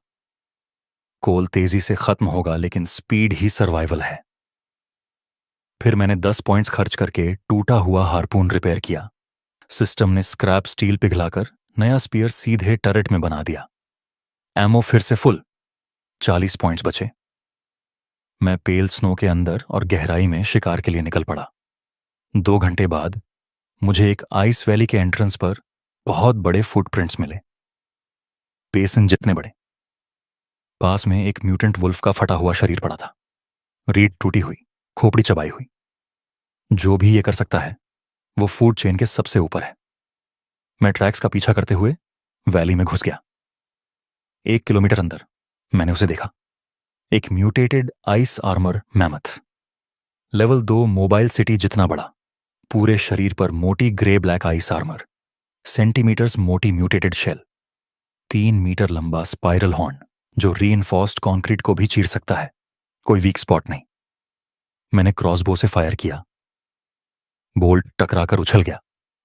कोल तेजी से खत्म होगा लेकिन स्पीड ही सर्वाइवल है। फिर मैंने 10 पॉइंट्स खर्च करके टूटा हुआ हार्पून रिपेयर किया। सिस्टम ने स्क्रैप स्टील पिघलाकर नया स्पीयर सीधे टरेट में बना दिया। एमओ फिर से फुल, 40 पॉइंट्स बचे। मैं पेल स्नो के अंदर और गहराई में शिकार के लिए निकल पड़ा। 2 घंटे बाद मुझे एक आइस वैली के एंट्रेंस पर बहुत बड़े फुटप्रिंट्स मिले, बेसिन जितने बड़े। पास में एक म्यूटेंट वुल्फ का फटा हुआ शरीर पड़ा था, रीढ़ टूटी हुई, खोपड़ी चबाई हुई। जो भी ये कर सकता है वो फूड चेन के सबसे ऊपर है। मैं ट्रैक्स का पीछा करते हुए वैली में घुस गया। 1 किलोमीटर अंदर मैंने उसे देखा, एक mutated ice armour mammoth, level 2 mobile city जितना बड़ा, पूरे शरीर पर मोटी grey black ice armour, centimetres मोटी म्यूटेटेड शेल, 3 मीटर लंबा स्पाइरल हॉर्न जो रीइंफोर्स्ड कंक्रीट को भी चीर सकता है। कोई वीक स्पॉट नहीं। मैंने क्रॉसबो से फायर किया। बोल्ट टकराकर उछल गया,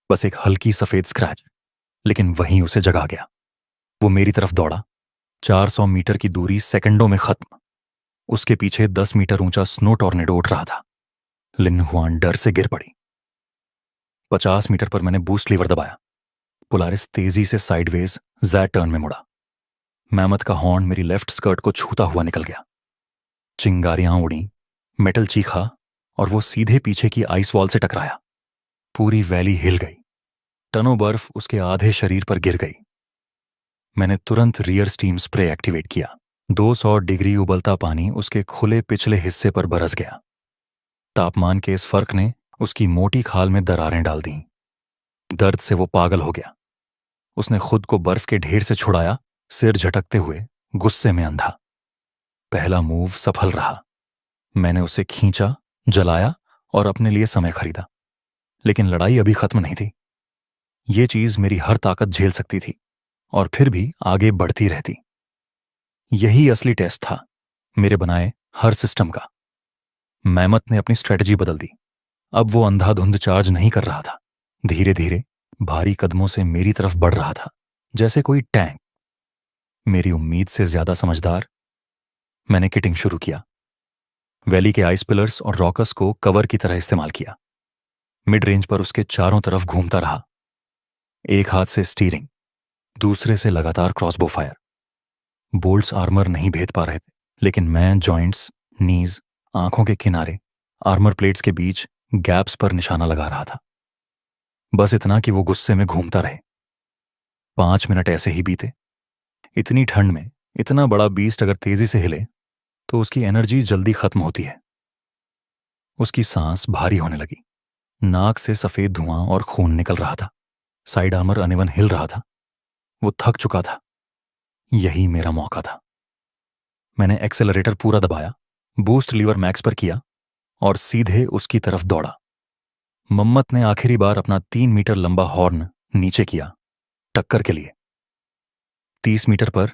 बस एक हल्की सफेद स्क्रैच, लेकिन वहीं उसे जगा गया। वो मेरी तरफ दौड़ा। 400 मीटर की दूरी सेकंडों में खत्म। उसके पीछे 10 मीटर ऊंचा स्नो टॉर्नेडो उठ रहा था। लिन हुआन डर से गिर पड़ी। 50 मीटर पर मैंने बूस्ट लीवर दबाया। पोलारिस तेजी से साइडवेज ज़ैड टर्न में मुड़ा। मैमथ का हॉर्न मेरी लेफ्ट स्कर्ट को छूता हुआ निकल गया। चिंगारियां उड़ी, मेटल चीखा और वो सीधे पीछे की आइस वॉल से टकराया। पूरी वैली हिल गई। टनों बर्फ उसके आधे शरीर पर गिर गई। मैंने तुरंत रियर स्टीम स्प्रे एक्टिवेट किया। 200 डिग्री उबलता पानी उसके खुले पिछले हिस्से पर बरस गया। तापमान के इस फर्क ने उसकी मोटी खाल में दरारें डाल दीं। दर्द से वो पागल हो गया। उसने खुद को बर्फ के ढेर से छुड़ाया, सिर झटकते हुए, गुस्से में अंधा। पहला मूव सफल रहा। मैंने उसे खींचा, जलाया और अपने लिए समय खरीदा। लेकिन लड़ाई अभी खत्म नहीं थी। ये चीज मेरी हर ताकत झेल सकती थी और फिर भी आगे बढ़ती रहती। यही असली टेस्ट था मेरे बनाए हर सिस्टम का। मैमथ ने अपनी स्ट्रेटजी बदल दी। अब वो अंधाधुंध चार्ज नहीं कर रहा था। धीरे धीरे भारी कदमों से मेरी तरफ बढ़ रहा था, जैसे कोई टैंक। मेरी उम्मीद से ज्यादा समझदार। मैंने किटिंग शुरू किया। वैली के आइस पिलर्स और रॉकस को कवर की तरह इस्तेमाल किया। मिड रेंज पर उसके चारों तरफ घूमता रहा, एक हाथ से स्टीयरिंग, दूसरे से लगातार क्रॉसबो फायर। बोल्ट्स आर्मर नहीं भेद पा रहे थे, लेकिन मैं जॉइंट्स, नीज, आंखों के किनारे, आर्मर प्लेट्स के बीच गैप्स पर निशाना लगा रहा था। बस इतना कि वो गुस्से में घूमता रहे। 5 मिनट ऐसे ही बीते। इतनी ठंड में इतना बड़ा बीस्ट अगर तेजी से हिले तो उसकी एनर्जी जल्दी खत्म होती है। उसकी सांस भारी होने लगी, नाक से सफेद धुआं और खून निकल रहा था, साइड आर्मर अनइवन हिल रहा था। वो थक चुका था। यही मेरा मौका था। मैंने एक्सेलरेटर पूरा दबाया, बूस्ट लीवर मैक्स पर किया और सीधे उसकी तरफ दौड़ा। मम्मत ने आखिरी बार अपना 3 मीटर लंबा हॉर्न नीचे किया, टक्कर के लिए। 30 मीटर पर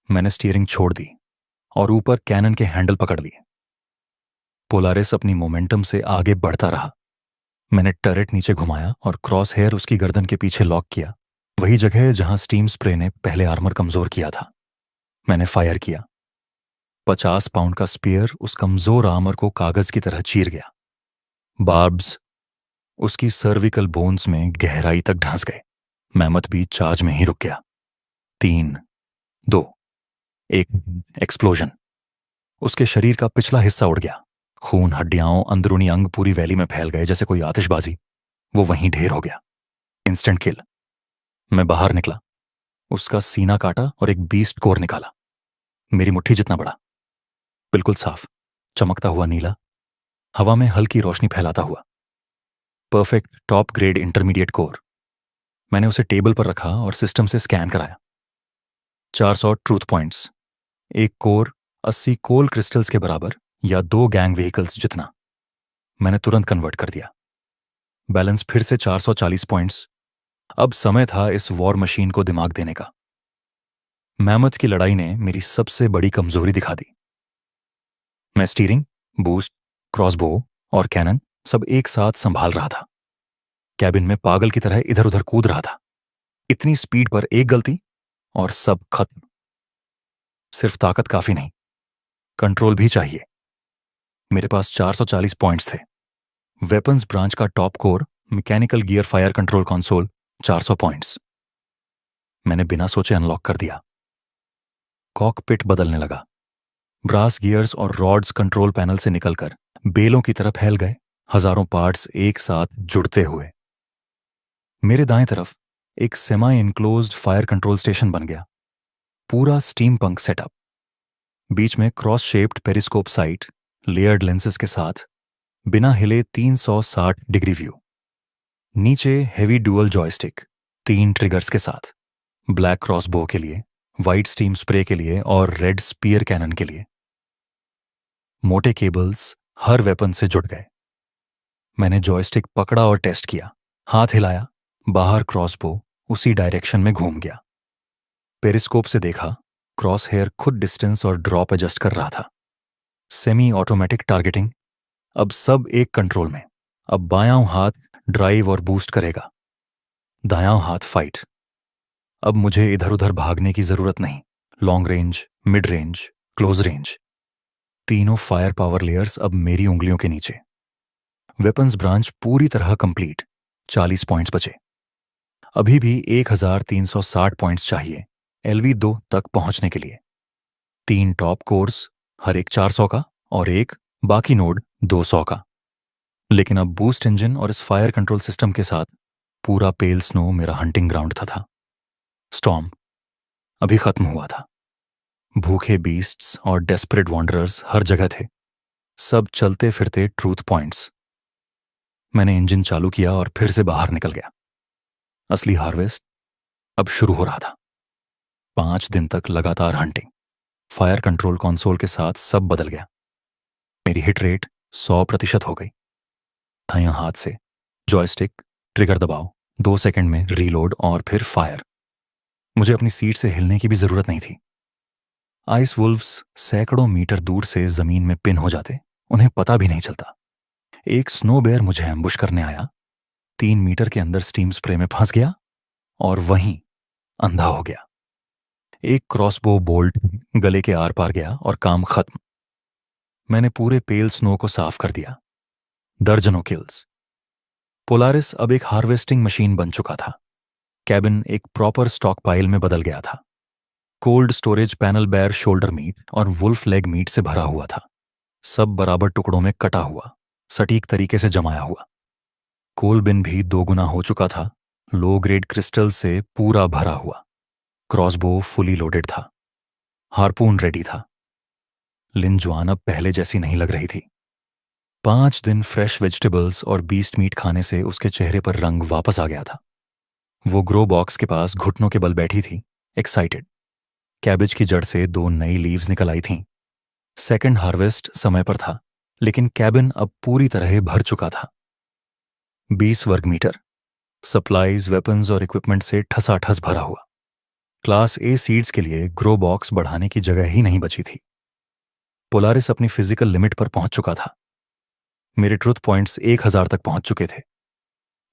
मैंने स्टीयरिंग छोड़ दी और ऊपर कैनन के हैंडल पकड़ लिए। पोलारिस अपनी मोमेंटम से आगे बढ़ता रहा। मैंने टर्रेट नीचे घुमाया और क्रॉस हेयर उसकी गर्दन के पीछे लॉक किया, वही जगह जहां स्टीम स्प्रे ने पहले आर्मर कमजोर किया था। मैंने फायर किया। 50 पाउंड का स्पीयर उस कमजोर आर्मर को कागज की तरह चीर गया। बार्ब्स उसकी सर्विकल बोन्स में गहराई तक ढंस गए। मैमथ भी चार्ज में ही रुक गया। 3, 2, 1 एक्सप्लोजन। उसके शरीर का पिछला हिस्सा उड़ गया। खून, हड्डियां, अंदरूनी अंग पूरी वैली में फैल गए जैसे कोई आतिशबाजी। वो वहीं ढेर हो गया। इंस्टेंट किल। मैं बाहर निकला, उसका सीना काटा और एक बीस्ट कोर निकाला, मेरी मुट्ठी जितना बड़ा, बिल्कुल साफ, चमकता हुआ नीला, हवा में हल्की रोशनी फैलाता हुआ। Perfect top grade intermediate core. मैंने उसे टेबल पर रखा और सिस्टम से स्कैन कराया। 400 ट्रूथ पॉइंट्स, एक कोर 80 कोल क्रिस्टल्स के बराबर या 2 गैंग व्हीकल्स जितना। मैंने तुरंत कन्वर्ट कर दिया। बैलेंस फिर से 440 पॉइंट्स। अब समय था इस वॉर मशीन को दिमाग देने का। मैमथ की लड़ाई ने मेरी सबसे बड़ी कमजोरी दिखा दी। मैं स्टीयरिंग, बूस्ट, क्रॉसबो और कैनन सब एक साथ संभाल रहा था। कैबिन में पागल की तरह इधर उधर कूद रहा था। इतनी स्पीड पर एक गलती और सब खत्म। सिर्फ ताकत काफी नहीं, कंट्रोल भी चाहिए। मेरे पास 440 पॉइंट्स थे। वेपन्स ब्रांच का top core, mechanical gear fire control console, 400 points. मैंने बिना सोचे अनलॉक कर दिया। कॉकपिट बदलने लगा। ब्रास गियर्स और रॉड्स कंट्रोल पैनल से निकलकर बेलों की तरफ फैल गए, हजारों पार्ट्स एक साथ जुड़ते हुए। मेरे दाएं तरफ एक semi enclosed fire control station बन गया, पूरा स्टीम पंक सेटअप। बीच में cross shaped periscope site, layered lenses के साथ, बिना हिले 360 डिग्री व्यू। नीचे हेवी डुअल जॉयस्टिक, 3 ट्रिगर्स के साथ, ब्लैक क्रॉसबो के लिए, व्हाइट स्टीम स्प्रे के लिए और रेड स्पीयर कैनन के लिए। मोटे केबल्स हर वेपन से जुड़ गए। मैंने जॉयस्टिक पकड़ा और टेस्ट किया, हाथ हिलाया, बाहर क्रॉसबो उसी डायरेक्शन में घूम गया। पेरिस्कोप से देखा, क्रॉस हेयर खुद डिस्टेंस और ड्रॉप एडजस्ट कर रहा था। सेमी ऑटोमेटिक टारगेटिंग, अब सब एक कंट्रोल में। अब बायां हाथ ड्राइव और बूस्ट करेगा, दायां हाथ फाइट। अब मुझे इधर उधर भागने की जरूरत नहीं। Long range, mid range, close range, तीनों फायर पावर लेयर्स अब मेरी उंगलियों के नीचे। वेपन्स ब्रांच पूरी तरह कंप्लीट। 40 पॉइंट्स बचे। अभी भी 1360 पॉइंट्स चाहिए LV2 तक पहुंचने के लिए। 3 टॉप कोर्स, हर एक 400 का, और एक बाकी नोड 200 का। लेकिन अब बूस्ट इंजन और इस फायर कंट्रोल सिस्टम के साथ पूरा पेल स्नो मेरा हंटिंग ग्राउंड था। स्टॉर्म अभी खत्म हुआ था। भूखे बीस्ट्स और डेस्परेट वॉन्डरर्स हर जगह थे, सब चलते फिरते ट्रूथ पॉइंट्स। मैंने इंजन चालू किया और फिर से बाहर निकल गया। असली हार्वेस्ट अब शुरू हो रहा था। 5 दिन तक लगातार हंटिंग। फायर कंट्रोल कंसोल के साथ सब बदल गया। मेरी हिट रेट 100% हो गई। दायां हाथ से जॉयस्टिक, ट्रिगर दबाओ, 2 सेकंड में रीलोड और फिर फायर। मुझे अपनी सीट से हिलने की भी जरूरत नहीं थी। आइस वुल्व्स सैकड़ों मीटर दूर से जमीन में पिन हो जाते, उन्हें पता भी नहीं चलता। एक स्नो बेयर मुझे एम्बुश करने आया, 3 मीटर के अंदर स्टीम स्प्रे में फंस गया और वहीं अंधा हो गया। एक क्रॉसबो बोल्ट गले के आर पार गया और काम खत्म। मैंने पूरे पेल स्नो को साफ कर दिया। दर्जनों किल्स। पोलारिस अब एक हार्वेस्टिंग मशीन बन चुका था। कैबिन एक प्रॉपर स्टॉक पाइल में बदल गया था। Cold storage panel bear shoulder meat और वुल्फ लेग मीट से भरा हुआ था, सब बराबर टुकड़ों में कटा हुआ, सटीक तरीके से जमाया हुआ। कोल बिन भी 2 गुना हो चुका था, लो ग्रेड क्रिस्टल से पूरा भरा हुआ। क्रॉसबो फुली लोडेड था। हार्पून रेडी था। लिन जुआन अब पहले जैसी नहीं लग रही थी। 5 दिन फ्रेश वेजिटेबल्स और बीस्ट मीट खाने से उसके चेहरे पर रंग वापस आ गया था। वो ग्रो बॉक्स के पास घुटनों के बल बैठी थी, एक्साइटेड। कैबेज की जड़ से 2 नई लीव्स निकल आई थीं। सेकंड हार्वेस्ट समय पर था, लेकिन कैबिन अब पूरी तरह भर चुका था। 20 वर्ग मीटर, सप्लाईज, वेपन्स और इक्विपमेंट से ठसाठस भरा हुआ। क्लास ए सीड्स के लिए ग्रो बॉक्स बढ़ाने की जगह ही नहीं बची थी। पोलारिस अपनी फिजिकल लिमिट पर पहुंच चुका था। मेरे ट्रुथ पॉइंट्स 1000 तक पहुंच चुके थे।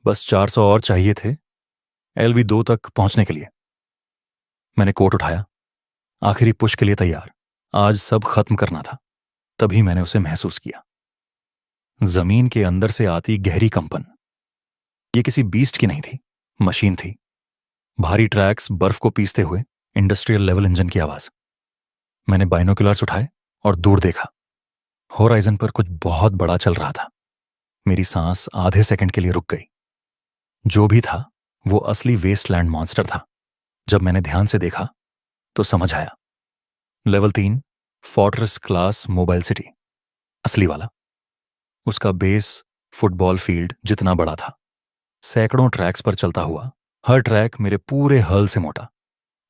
बस 400 और चाहिए थे LV2 तक पहुंचने के लिए। मैंने कोट उठाया, आखिरी पुश के लिए तैयार। आज सब खत्म करना था। तभी मैंने उसे महसूस किया। जमीन के अंदर से आती गहरी कंपन। ये किसी बीस्ट की नहीं थी, मशीन थी। भारी ट्रैक्स बर्फ को पीसते हुए, इंडस्ट्रियल लेवल इंजन की आवाज। मैंने बाइनोकुलर्स उठाए और दूर देखा। होराइजन पर कुछ बहुत बड़ा चल रहा था। मेरी सांस आधे सेकंड के लिए रुक गई। जो भी था वो असली वेस्टलैंड मॉन्स्टर था। जब मैंने ध्यान से देखा तो समझ आया। Level 3 fortress class mobile city, असली वाला। उसका बेस फुटबॉल फील्ड जितना बड़ा था। सैकड़ों ट्रैक्स पर चलता हुआ, हर ट्रैक मेरे पूरे हल से मोटा।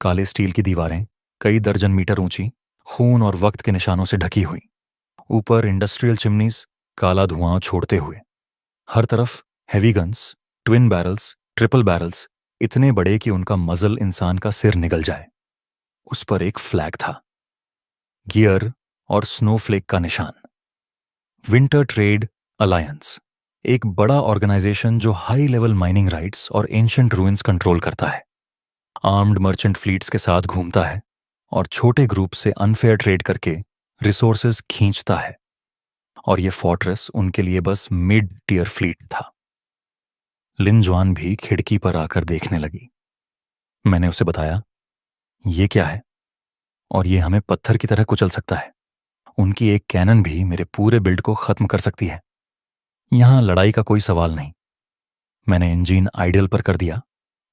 काले स्टील की दीवारें कई दर्जन मीटर ऊंची, खून और वक्त के निशानों से ढकी हुई। ऊपर इंडस्ट्रियल चिमनीज काला धुआं छोड़ते हुए। हर तरफ heavy guns, twin barrels, triple barrels, इतने बड़े कि उनका मजल इंसान का सिर निगल जाए। उस पर एक फ्लैग था, गियर और स्नोफ्लेक का निशान। विंटर ट्रेड अलायंस, एक बड़ा ऑर्गेनाइजेशन जो हाई लेवल माइनिंग राइट्स और एंशिएंट रूइंस कंट्रोल करता है। आर्म्ड मर्चेंट फ्लीट्स के साथ घूमता है और छोटे ग्रुप से अनफेयर ट्रेड करके रिसोर्सेज खींचता है। और ये फोर्ट्रेस उनके लिए बस मिड टियर फ्लीट था। लिन जुआन भी खिड़की पर आकर देखने लगी। मैंने उसे बताया, ये क्या है और ये हमें पत्थर की तरह कुचल सकता है। उनकी एक कैनन भी मेरे पूरे बिल्ड को खत्म कर सकती है। यहां लड़ाई का कोई सवाल नहीं। मैंने इंजन आइडल पर कर दिया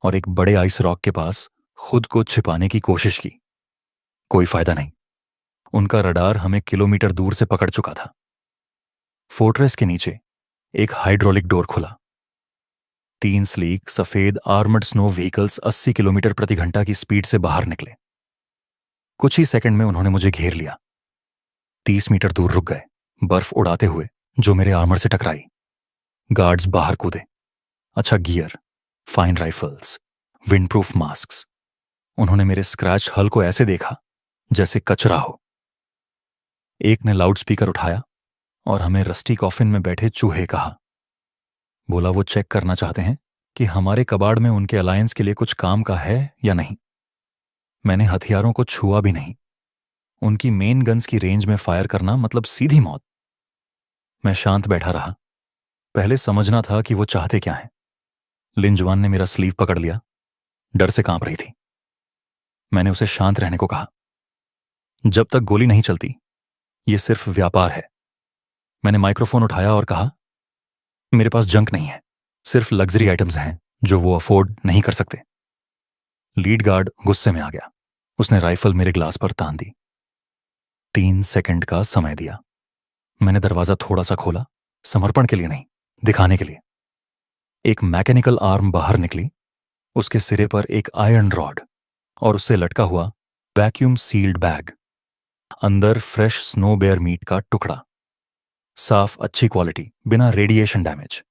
और एक बड़े आइस रॉक के पास खुद को छिपाने की कोशिश की। कोई फायदा नहीं। उनका रडार हमें किलोमीटर दूर से पकड़ चुका था। फोर्ट्रेस के नीचे एक हाइड्रोलिक डोर खुला। 3 स्लीक सफेद आर्मर्ड स्नो व्हीकल्स 80 किलोमीटर प्रति घंटा की स्पीड से बाहर निकले। कुछ ही सेकंड में उन्होंने मुझे घेर लिया। 30 मीटर दूर रुक गए, बर्फ उड़ाते हुए जो मेरे आर्मर से टकराई। गार्ड्स बाहर कूदे। अच्छा gear, fine rifles, windproof masks. उन्होंने मेरे स्क्रैच हल को ऐसे देखा जैसे कचरा हो। एक ने लाउडस्पीकर उठाया और हमें रस्टी कॉफिन में बैठे चूहे कहा। बोला वो चेक करना चाहते हैं कि हमारे कबाड़ में उनके अलायंस के लिए कुछ काम का है या नहीं। मैंने हथियारों को छुआ भी नहीं। उनकी मेन गन्स की रेंज में फायर करना मतलब सीधी मौत। मैं शांत बैठा रहा। पहले समझना था कि वो चाहते क्या हैं। लिन जुआन ने मेरा स्लीव पकड़ लिया, डर से कांप रही थी। मैंने उसे शांत रहने को कहा। जब तक गोली नहीं चलती, ये सिर्फ व्यापार है। मैंने माइक्रोफोन उठाया और कहा, मेरे पास जंक नहीं है, सिर्फ लग्जरी आइटम्स हैं जो वो अफोर्ड नहीं कर सकते। लीड गार्ड गुस्से में आ गया। उसने राइफल मेरे ग्लास पर तान दी। 3 सेकंड का समय दिया। मैंने दरवाजा थोड़ा सा खोला, समर्पण के लिए नहीं, दिखाने के लिए। एक मैकेनिकल आर्म बाहर निकली, उसके सिरे पर एक आयरन रॉड और उससे लटका हुआ वैक्यूम सील्ड बैग। अंदर फ्रेश स्नो बेयर मीट का टुकड़ा, साफ, अच्छी क्वालिटी, बिना रेडिएशन डैमेज।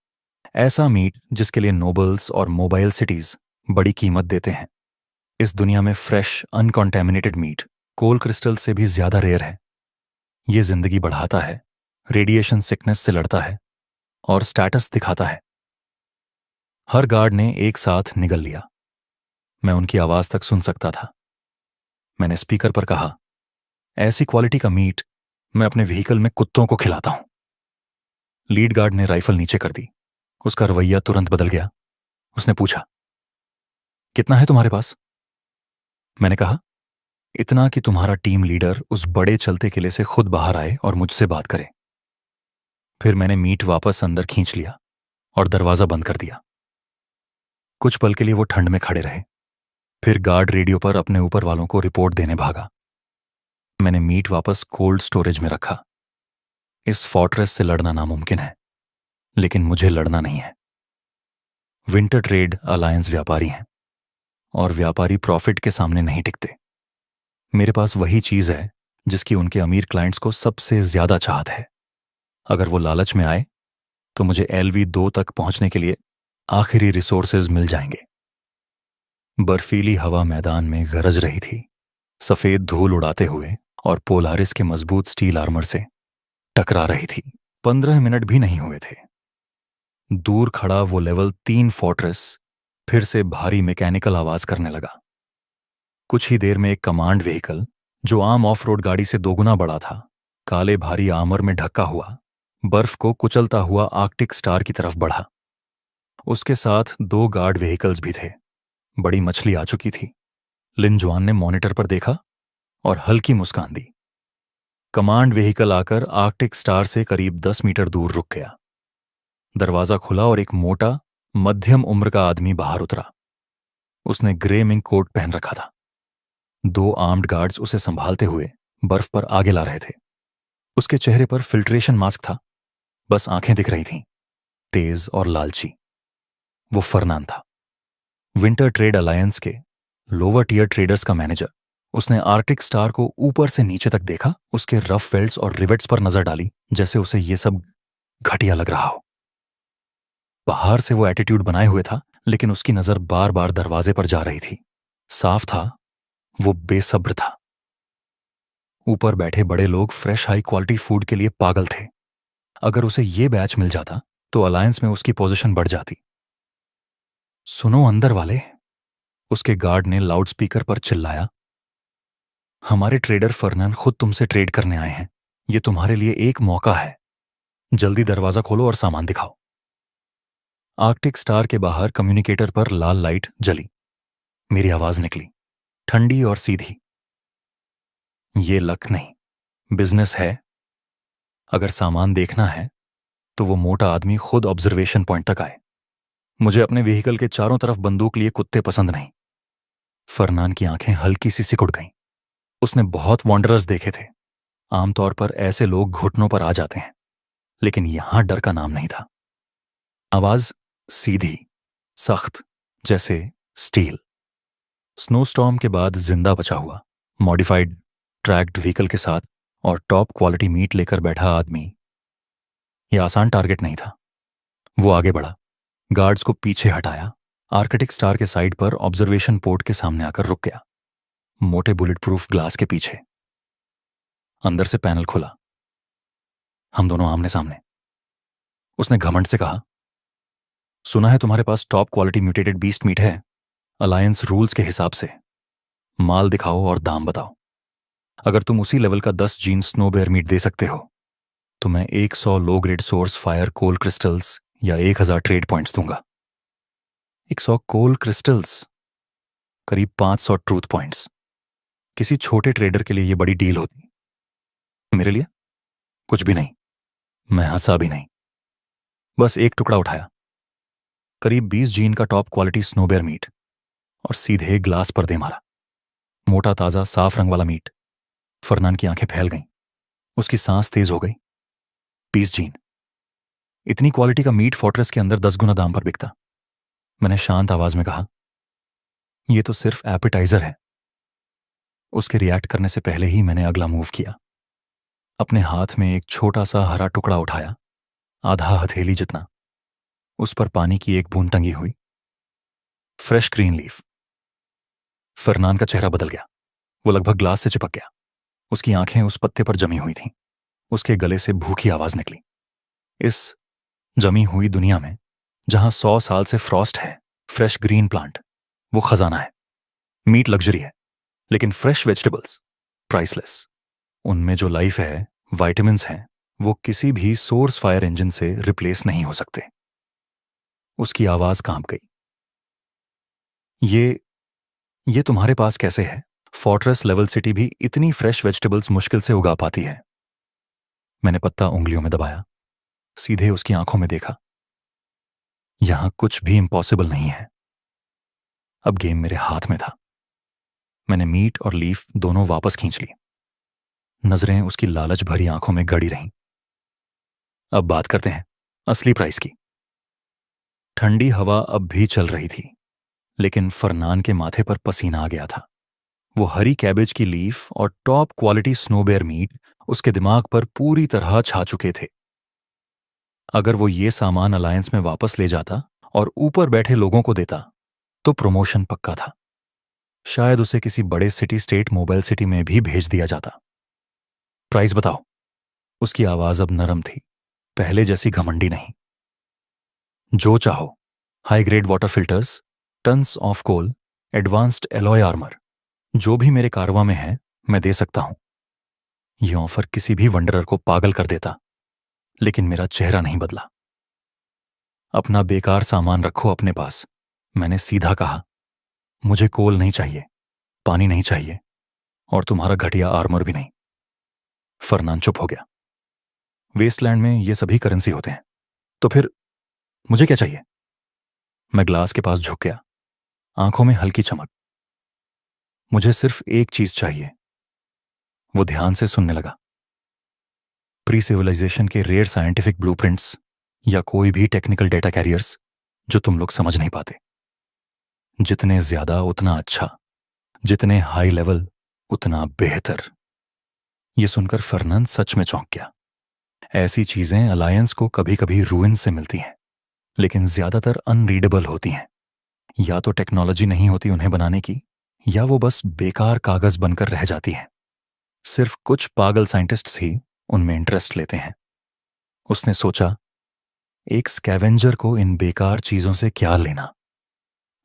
ऐसा मीट जिसके लिए नोबल्स और मोबाइल सिटीज बड़ी कीमत देते हैं। इस दुनिया में फ्रेश अनकॉन्टेमिनेटेड मीट कोल क्रिस्टल से भी ज्यादा रेयर है। ये जिंदगी बढ़ाता है, रेडिएशन सिकनेस से लड़ता है और स्टेटस दिखाता है। हर गार्ड ने एक साथ निगल लिया। मैं उनकी आवाज तक सुन सकता था। मैंने स्पीकर पर कहा, ऐसी क्वालिटी का मीट मैं अपने व्हीकल में कुत्तों को खिलाता हूं। लीड गार्ड ने राइफल नीचे कर दी उसका रवैया तुरंत बदल गया। उसने पूछा, कितना है तुम्हारे पास? मैंने कहा, इतना कि तुम्हारा टीम लीडर उस बड़े चलते किले से खुद बाहर आए और मुझसे बात करे। फिर मैंने मीट वापस अंदर खींच लिया और दरवाजा बंद कर दिया। कुछ पल के लिए वो ठंड में खड़े रहे। फिर गार्ड रेडियो पर अपने ऊपर वालों को रिपोर्ट देने भागा। मैंने मीट वापस कोल्ड स्टोरेज में रखा। इस फोर्ट्रेस से लड़ना नामुमकिन है, लेकिन मुझे लड़ना नहीं है। विंटर ट्रेड अलायंस व्यापारी हैं, और व्यापारी प्रॉफिट के सामने नहीं टिकते। मेरे पास वही चीज है जिसकी उनके अमीर क्लाइंट्स को सबसे ज्यादा चाहत है। अगर वो लालच में आए तो मुझे LV2 तक पहुंचने के लिए आखिरी रिसोर्सेज मिल जाएंगे। बर्फीली हवा मैदान में गरज रही थी, सफेद धूल उड़ाते हुए, और पोलारिस के मजबूत स्टील आर्मर से टकरा रही थी। 15 मिनट भी नहीं हुए थे। दूर खड़ा वो लेवल 3 फोर्ट्रेस फिर से भारी मैकेनिकल आवाज करने लगा। कुछ ही देर में एक कमांड व्हीकल, जो आम ऑफ रोड गाड़ी से दोगुना बड़ा था, काले भारी आर्मर में ढका हुआ, बर्फ को कुचलता हुआ आर्कटिक स्टार की तरफ बढ़ा। उसके साथ 2 गार्ड व्हीकल्स भी थे। बड़ी मछली आ चुकी थी। लिन जुआन ने मॉनिटर पर देखा और हल्की मुस्कान दी। कमांड व्हीकल आकर आर्कटिक स्टार से करीब 10 मीटर दूर रुक गया। दरवाजा खुला और एक मोटा, मध्यम उम्र का आदमी बाहर उतरा। उसने ग्रे मिंक कोट पहन रखा था। 2 आर्म्ड गार्ड्स उसे संभालते हुए बर्फ पर आगे ला रहे थे। उसके चेहरे पर फिल्ट्रेशन मास्क था, बस आंखें दिख रही थीं, तेज और लालची। वो फरनान था, विंटर ट्रेड अलायंस के लोअर टियर ट्रेडर्स का मैनेजर। उसने आर्कटिक स्टार को ऊपर से नीचे तक देखा, उसके रफ वेल्ट्स और रिवेट्स पर नजर डाली, जैसे उसे ये सब घटिया लग रहा हो। बाहर से वो एटीट्यूड बनाए हुए था, लेकिन उसकी नजर बार बार दरवाजे पर जा रही थी। साफ था, वो बेसब्र था। ऊपर बैठे बड़े लोग फ्रेश हाई क्वालिटी फूड के लिए पागल थे। अगर उसे ये बैच मिल जाता तो अलायंस में उसकी पोजीशन बढ़ जाती। सुनो अंदर वाले, उसके गार्ड ने लाउडस्पीकर पर चिल्लाया। हमारे ट्रेडर फर्नन खुद तुमसे ट्रेड करने आए हैं। ये तुम्हारे लिए एक मौका है। जल्दी दरवाजा खोलो और सामान दिखाओ। आर्कटिक स्टार के बाहर कम्युनिकेटर पर लाल लाइट जली। मेरी आवाज निकली, ठंडी और सीधी। ये लक नहीं, बिजनेस है। अगर सामान देखना है तो वो मोटा आदमी खुद ऑब्जर्वेशन पॉइंट तक आए। मुझे अपने व्हीकल के चारों तरफ बंदूक लिए कुत्ते पसंद नहीं। फरनान की आंखें हल्की सी सिकुड़ गईं। उसने बहुत वॉन्डरर्स देखे थे। आमतौर पर ऐसे लोग घुटनों पर आ जाते हैं, लेकिन यहां डर का नाम नहीं था। आवाज सीधी, सख्त, जैसे स्टील। स्नोस्टॉर्म के बाद जिंदा बचा हुआ, मॉडिफाइड ट्रैक्ड व्हीकल के साथ और टॉप क्वालिटी मीट लेकर बैठा आदमी। यह आसान टारगेट नहीं था। वो आगे बढ़ा, गार्ड्स को पीछे हटाया, आर्कटिक स्टार के साइड पर ऑब्जर्वेशन पोर्ट के सामने आकर रुक गया, मोटे बुलेट प्रूफ ग्लास के पीछे। अंदर से पैनल खुला। हम दोनों आमने सामने। उसने घमंड से कहा, सुना है तुम्हारे पास top quality mutated beast meat है। अलायंस रूल्स के हिसाब से माल दिखाओ और दाम बताओ। अगर तुम उसी लेवल का 10 जीन स्नो बेयर मीट दे सकते हो तो मैं 100 लो ग्रेड सोर्स फायर कोल क्रिस्टल्स या 1000 ट्रेड पॉइंट्स दूंगा। 100 कोल क्रिस्टल्स, करीब 500 ट्रूथ पॉइंट्स। किसी छोटे ट्रेडर के लिए यह बड़ी डील होती। मेरे लिए कुछ भी नहीं। मैं हंसा भी नहीं, बस एक टुकड़ा उठाया, करीब 20 जीन का टॉप क्वालिटी स्नोबेयर मीट, और सीधे ग्लास पर दे मारा। मोटा ताजा साफ रंग वाला मीट। फरनान की आंखें फैल गईं, उसकी सांस तेज हो गई। 20 जीन, इतनी क्वालिटी का मीट फोर्ट्रेस के अंदर 10 गुना दाम पर बिकता। मैंने शांत आवाज में कहा, यह तो सिर्फ एपेटाइजर है। उसके रिएक्ट करने से पहले ही मैंने अगला मूव किया। अपने हाथ में एक छोटा सा हरा टुकड़ा उठाया, आधा हथेली जितना। उस पर पानी की एक बूंद टंगी हुई, फ्रेश ग्रीन लीफ। फरनान का चेहरा बदल गया। वो लगभग ग्लास से चिपक गया। उसकी आंखें उस पत्ते पर जमी हुई थीं। उसके गले से भूखी आवाज निकली। इस जमी हुई दुनिया में, जहां 100 साल से फ्रॉस्ट है, फ्रेश ग्रीन प्लांट वो खजाना है। मीट लग्जरी है, लेकिन फ्रेश वेजिटेबल्स प्राइसलेस। उनमें जो लाइफ है, विटामिन्स हैं, वो किसी भी सोर्स फायर इंजन से रिप्लेस नहीं हो सकते। उसकी आवाज कांप गई। ये तुम्हारे पास कैसे है? फोर्ट्रेस लेवल सिटी भी इतनी फ्रेश वेजिटेबल्स मुश्किल से उगा पाती है। मैंने पत्ता उंगलियों में दबाया, सीधे उसकी आंखों में देखा। यहां कुछ भी इम्पॉसिबल नहीं है। अब गेम मेरे हाथ में था। मैंने मीट और लीफ दोनों वापस खींच ली। नजरें उसकी लालच भरी आंखों में गड़ी रहीं। अब बात करते हैं असली प्राइस की। ठंडी हवा अब भी चल रही थी, लेकिन फरनान के माथे पर पसीना आ गया था। वो हरी कैबेज की लीफ और टॉप क्वालिटी स्नोबेयर मीट उसके दिमाग पर पूरी तरह छा चुके थे। अगर वो ये सामान अलायंस में वापस ले जाता और ऊपर बैठे लोगों को देता तो प्रमोशन पक्का था। शायद उसे किसी बड़े सिटी स्टेट मोबाइल सिटी में भी भेज दिया जाता। प्राइस बताओ। उसकी आवाज अब नरम थी, पहले जैसी घमंडी नहीं। जो चाहो, high grade water filters, tons of coal, advanced alloy armour, जो भी मेरे कारवा में है मैं दे सकता हूं। यह ऑफर किसी भी वंडरर को पागल कर देता, लेकिन मेरा चेहरा नहीं बदला। अपना बेकार सामान रखो अपने पास, मैंने सीधा कहा। मुझे कोल नहीं चाहिए, पानी नहीं चाहिए, और तुम्हारा घटिया आर्मर भी नहीं। फरनान चुप हो गया। वेस्टलैंड में ये सभी करेंसी होते हैं। तो फिर मुझे क्या चाहिए? मैं ग्लास के पास झुक गया, आंखों में हल्की चमक। मुझे सिर्फ एक चीज चाहिए। वो ध्यान से सुनने लगा। प्री सिविलाइजेशन के रेयर साइंटिफिक ब्लूप्रिंट्स या कोई भी टेक्निकल डेटा कैरियर्स जो तुम लोग समझ नहीं पाते। जितने ज्यादा उतना अच्छा, जितने हाई लेवल उतना बेहतर। यह सुनकर फर्नांड सच में चौंक गया। ऐसी चीजें अलायंस को कभी कभी रूइन से मिलती हैं, लेकिन ज्यादातर अनरीडेबल होती हैं। या तो टेक्नोलॉजी नहीं होती उन्हें बनाने की, या वो बस बेकार कागज बनकर रह जाती हैं। सिर्फ कुछ पागल साइंटिस्ट्स ही उनमें इंटरेस्ट लेते हैं। उसने सोचा, एक स्कैवेंजर को इन बेकार चीजों से क्या लेना।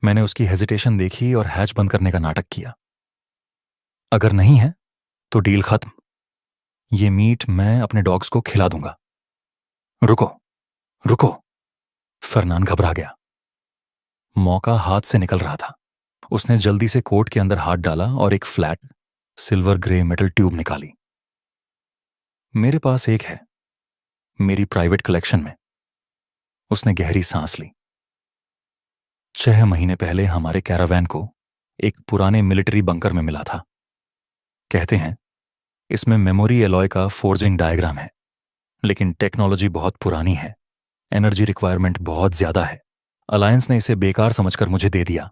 मैंने उसकी हेजिटेशन देखी और हैच बंद करने का नाटक किया। अगर नहीं है तो डील खत्म। ये मीट मैं अपने डॉग्स को खिला दूंगा। रुको रुको। फरनान घबरा गया। मौका हाथ से निकल रहा था। उसने जल्दी से कोट के अंदर हाथ डाला और एक flat silver grey metal tube निकाली। मेरे पास एक है, मेरी प्राइवेट कलेक्शन में। उसने गहरी सांस ली। 6 महीने पहले हमारे कैरावैन को एक पुराने मिलिट्री बंकर में मिला था। कहते हैं इसमें मेमोरी एलॉय का फोर्जिंग डायग्राम है, लेकिन टेक्नोलॉजी बहुत पुरानी है, एनर्जी रिक्वायरमेंट बहुत ज्यादा है। अलायंस ने इसे बेकार समझकर मुझे दे दिया।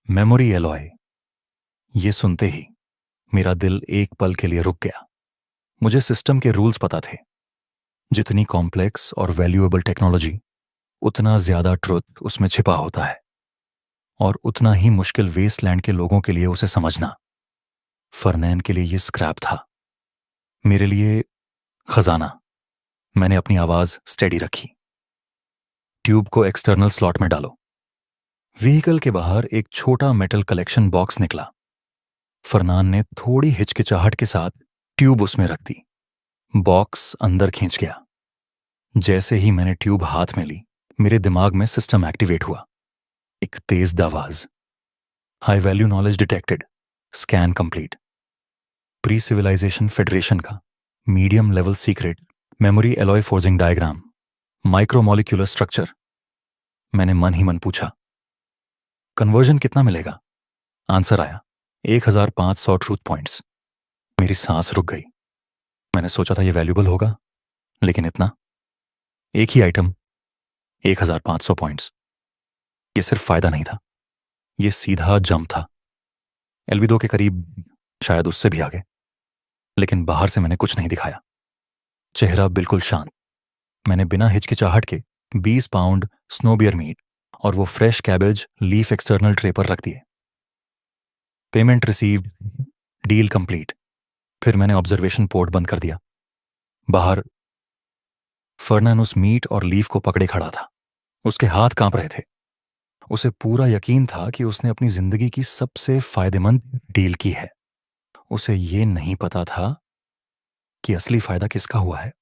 Memory alloy. ये सुनते ही मेरा दिल एक पल के लिए रुक गया। मुझे सिस्टम के रूल्स पता थे। जितनी कॉम्प्लेक्स और वैल्यूएबल टेक्नोलॉजी, उतना ज्यादा ट्रुथ उसमें छिपा होता है, और उतना ही मुश्किल वेस्टलैंड के लोगों के लिए उसे समझना। फरनैन के लिए यह स्क्रैप था, मेरे लिए खजाना। मैंने अपनी आवाज स्टेडी रखी। ट्यूब को एक्सटर्नल स्लॉट में डालो। व्हीकल के बाहर एक छोटा मेटल कलेक्शन बॉक्स निकला। फरनान ने थोड़ी हिचकिचाहट के साथ ट्यूब उसमें रख दी। बॉक्स अंदर खींच गया। जैसे ही मैंने ट्यूब हाथ में ली, मेरे दिमाग में सिस्टम एक्टिवेट हुआ। एक तेज आवाज, high value knowledge detected, scan complete. Pre civilisation federation का medium level secret memory alloy forging diagram, micromolecular structure. मैंने मन ही मन पूछा, कन्वर्जन कितना मिलेगा? आंसर आया, 1500 ट्रूथ पॉइंट्स। मेरी सांस रुक गई। मैंने सोचा था यह वैल्यूबल होगा, लेकिन इतना। एक ही आइटम, 1500 पॉइंट्स। यह सिर्फ फायदा नहीं था, यह सीधा जंप था। एलविदो के करीब, शायद उससे भी आगे। लेकिन बाहर से मैंने कुछ नहीं दिखाया। चेहरा बिल्कुल शांत। मैंने बिना हिचकिचाहट के 20 पाउंड स्नोबियर मीट और वो fresh cabbage leaf external tray पर रख दिए। Payment received, deal complete. फिर मैंने ऑब्जर्वेशन पोर्ट बंद कर दिया। बाहर फर्नान उस मीट और लीफ को पकड़े खड़ा था। उसके हाथ कांप रहे थे। उसे पूरा यकीन था कि उसने अपनी जिंदगी की सबसे फायदेमंद डील की है। उसे ये नहीं पता था कि असली फायदा किसका हुआ है।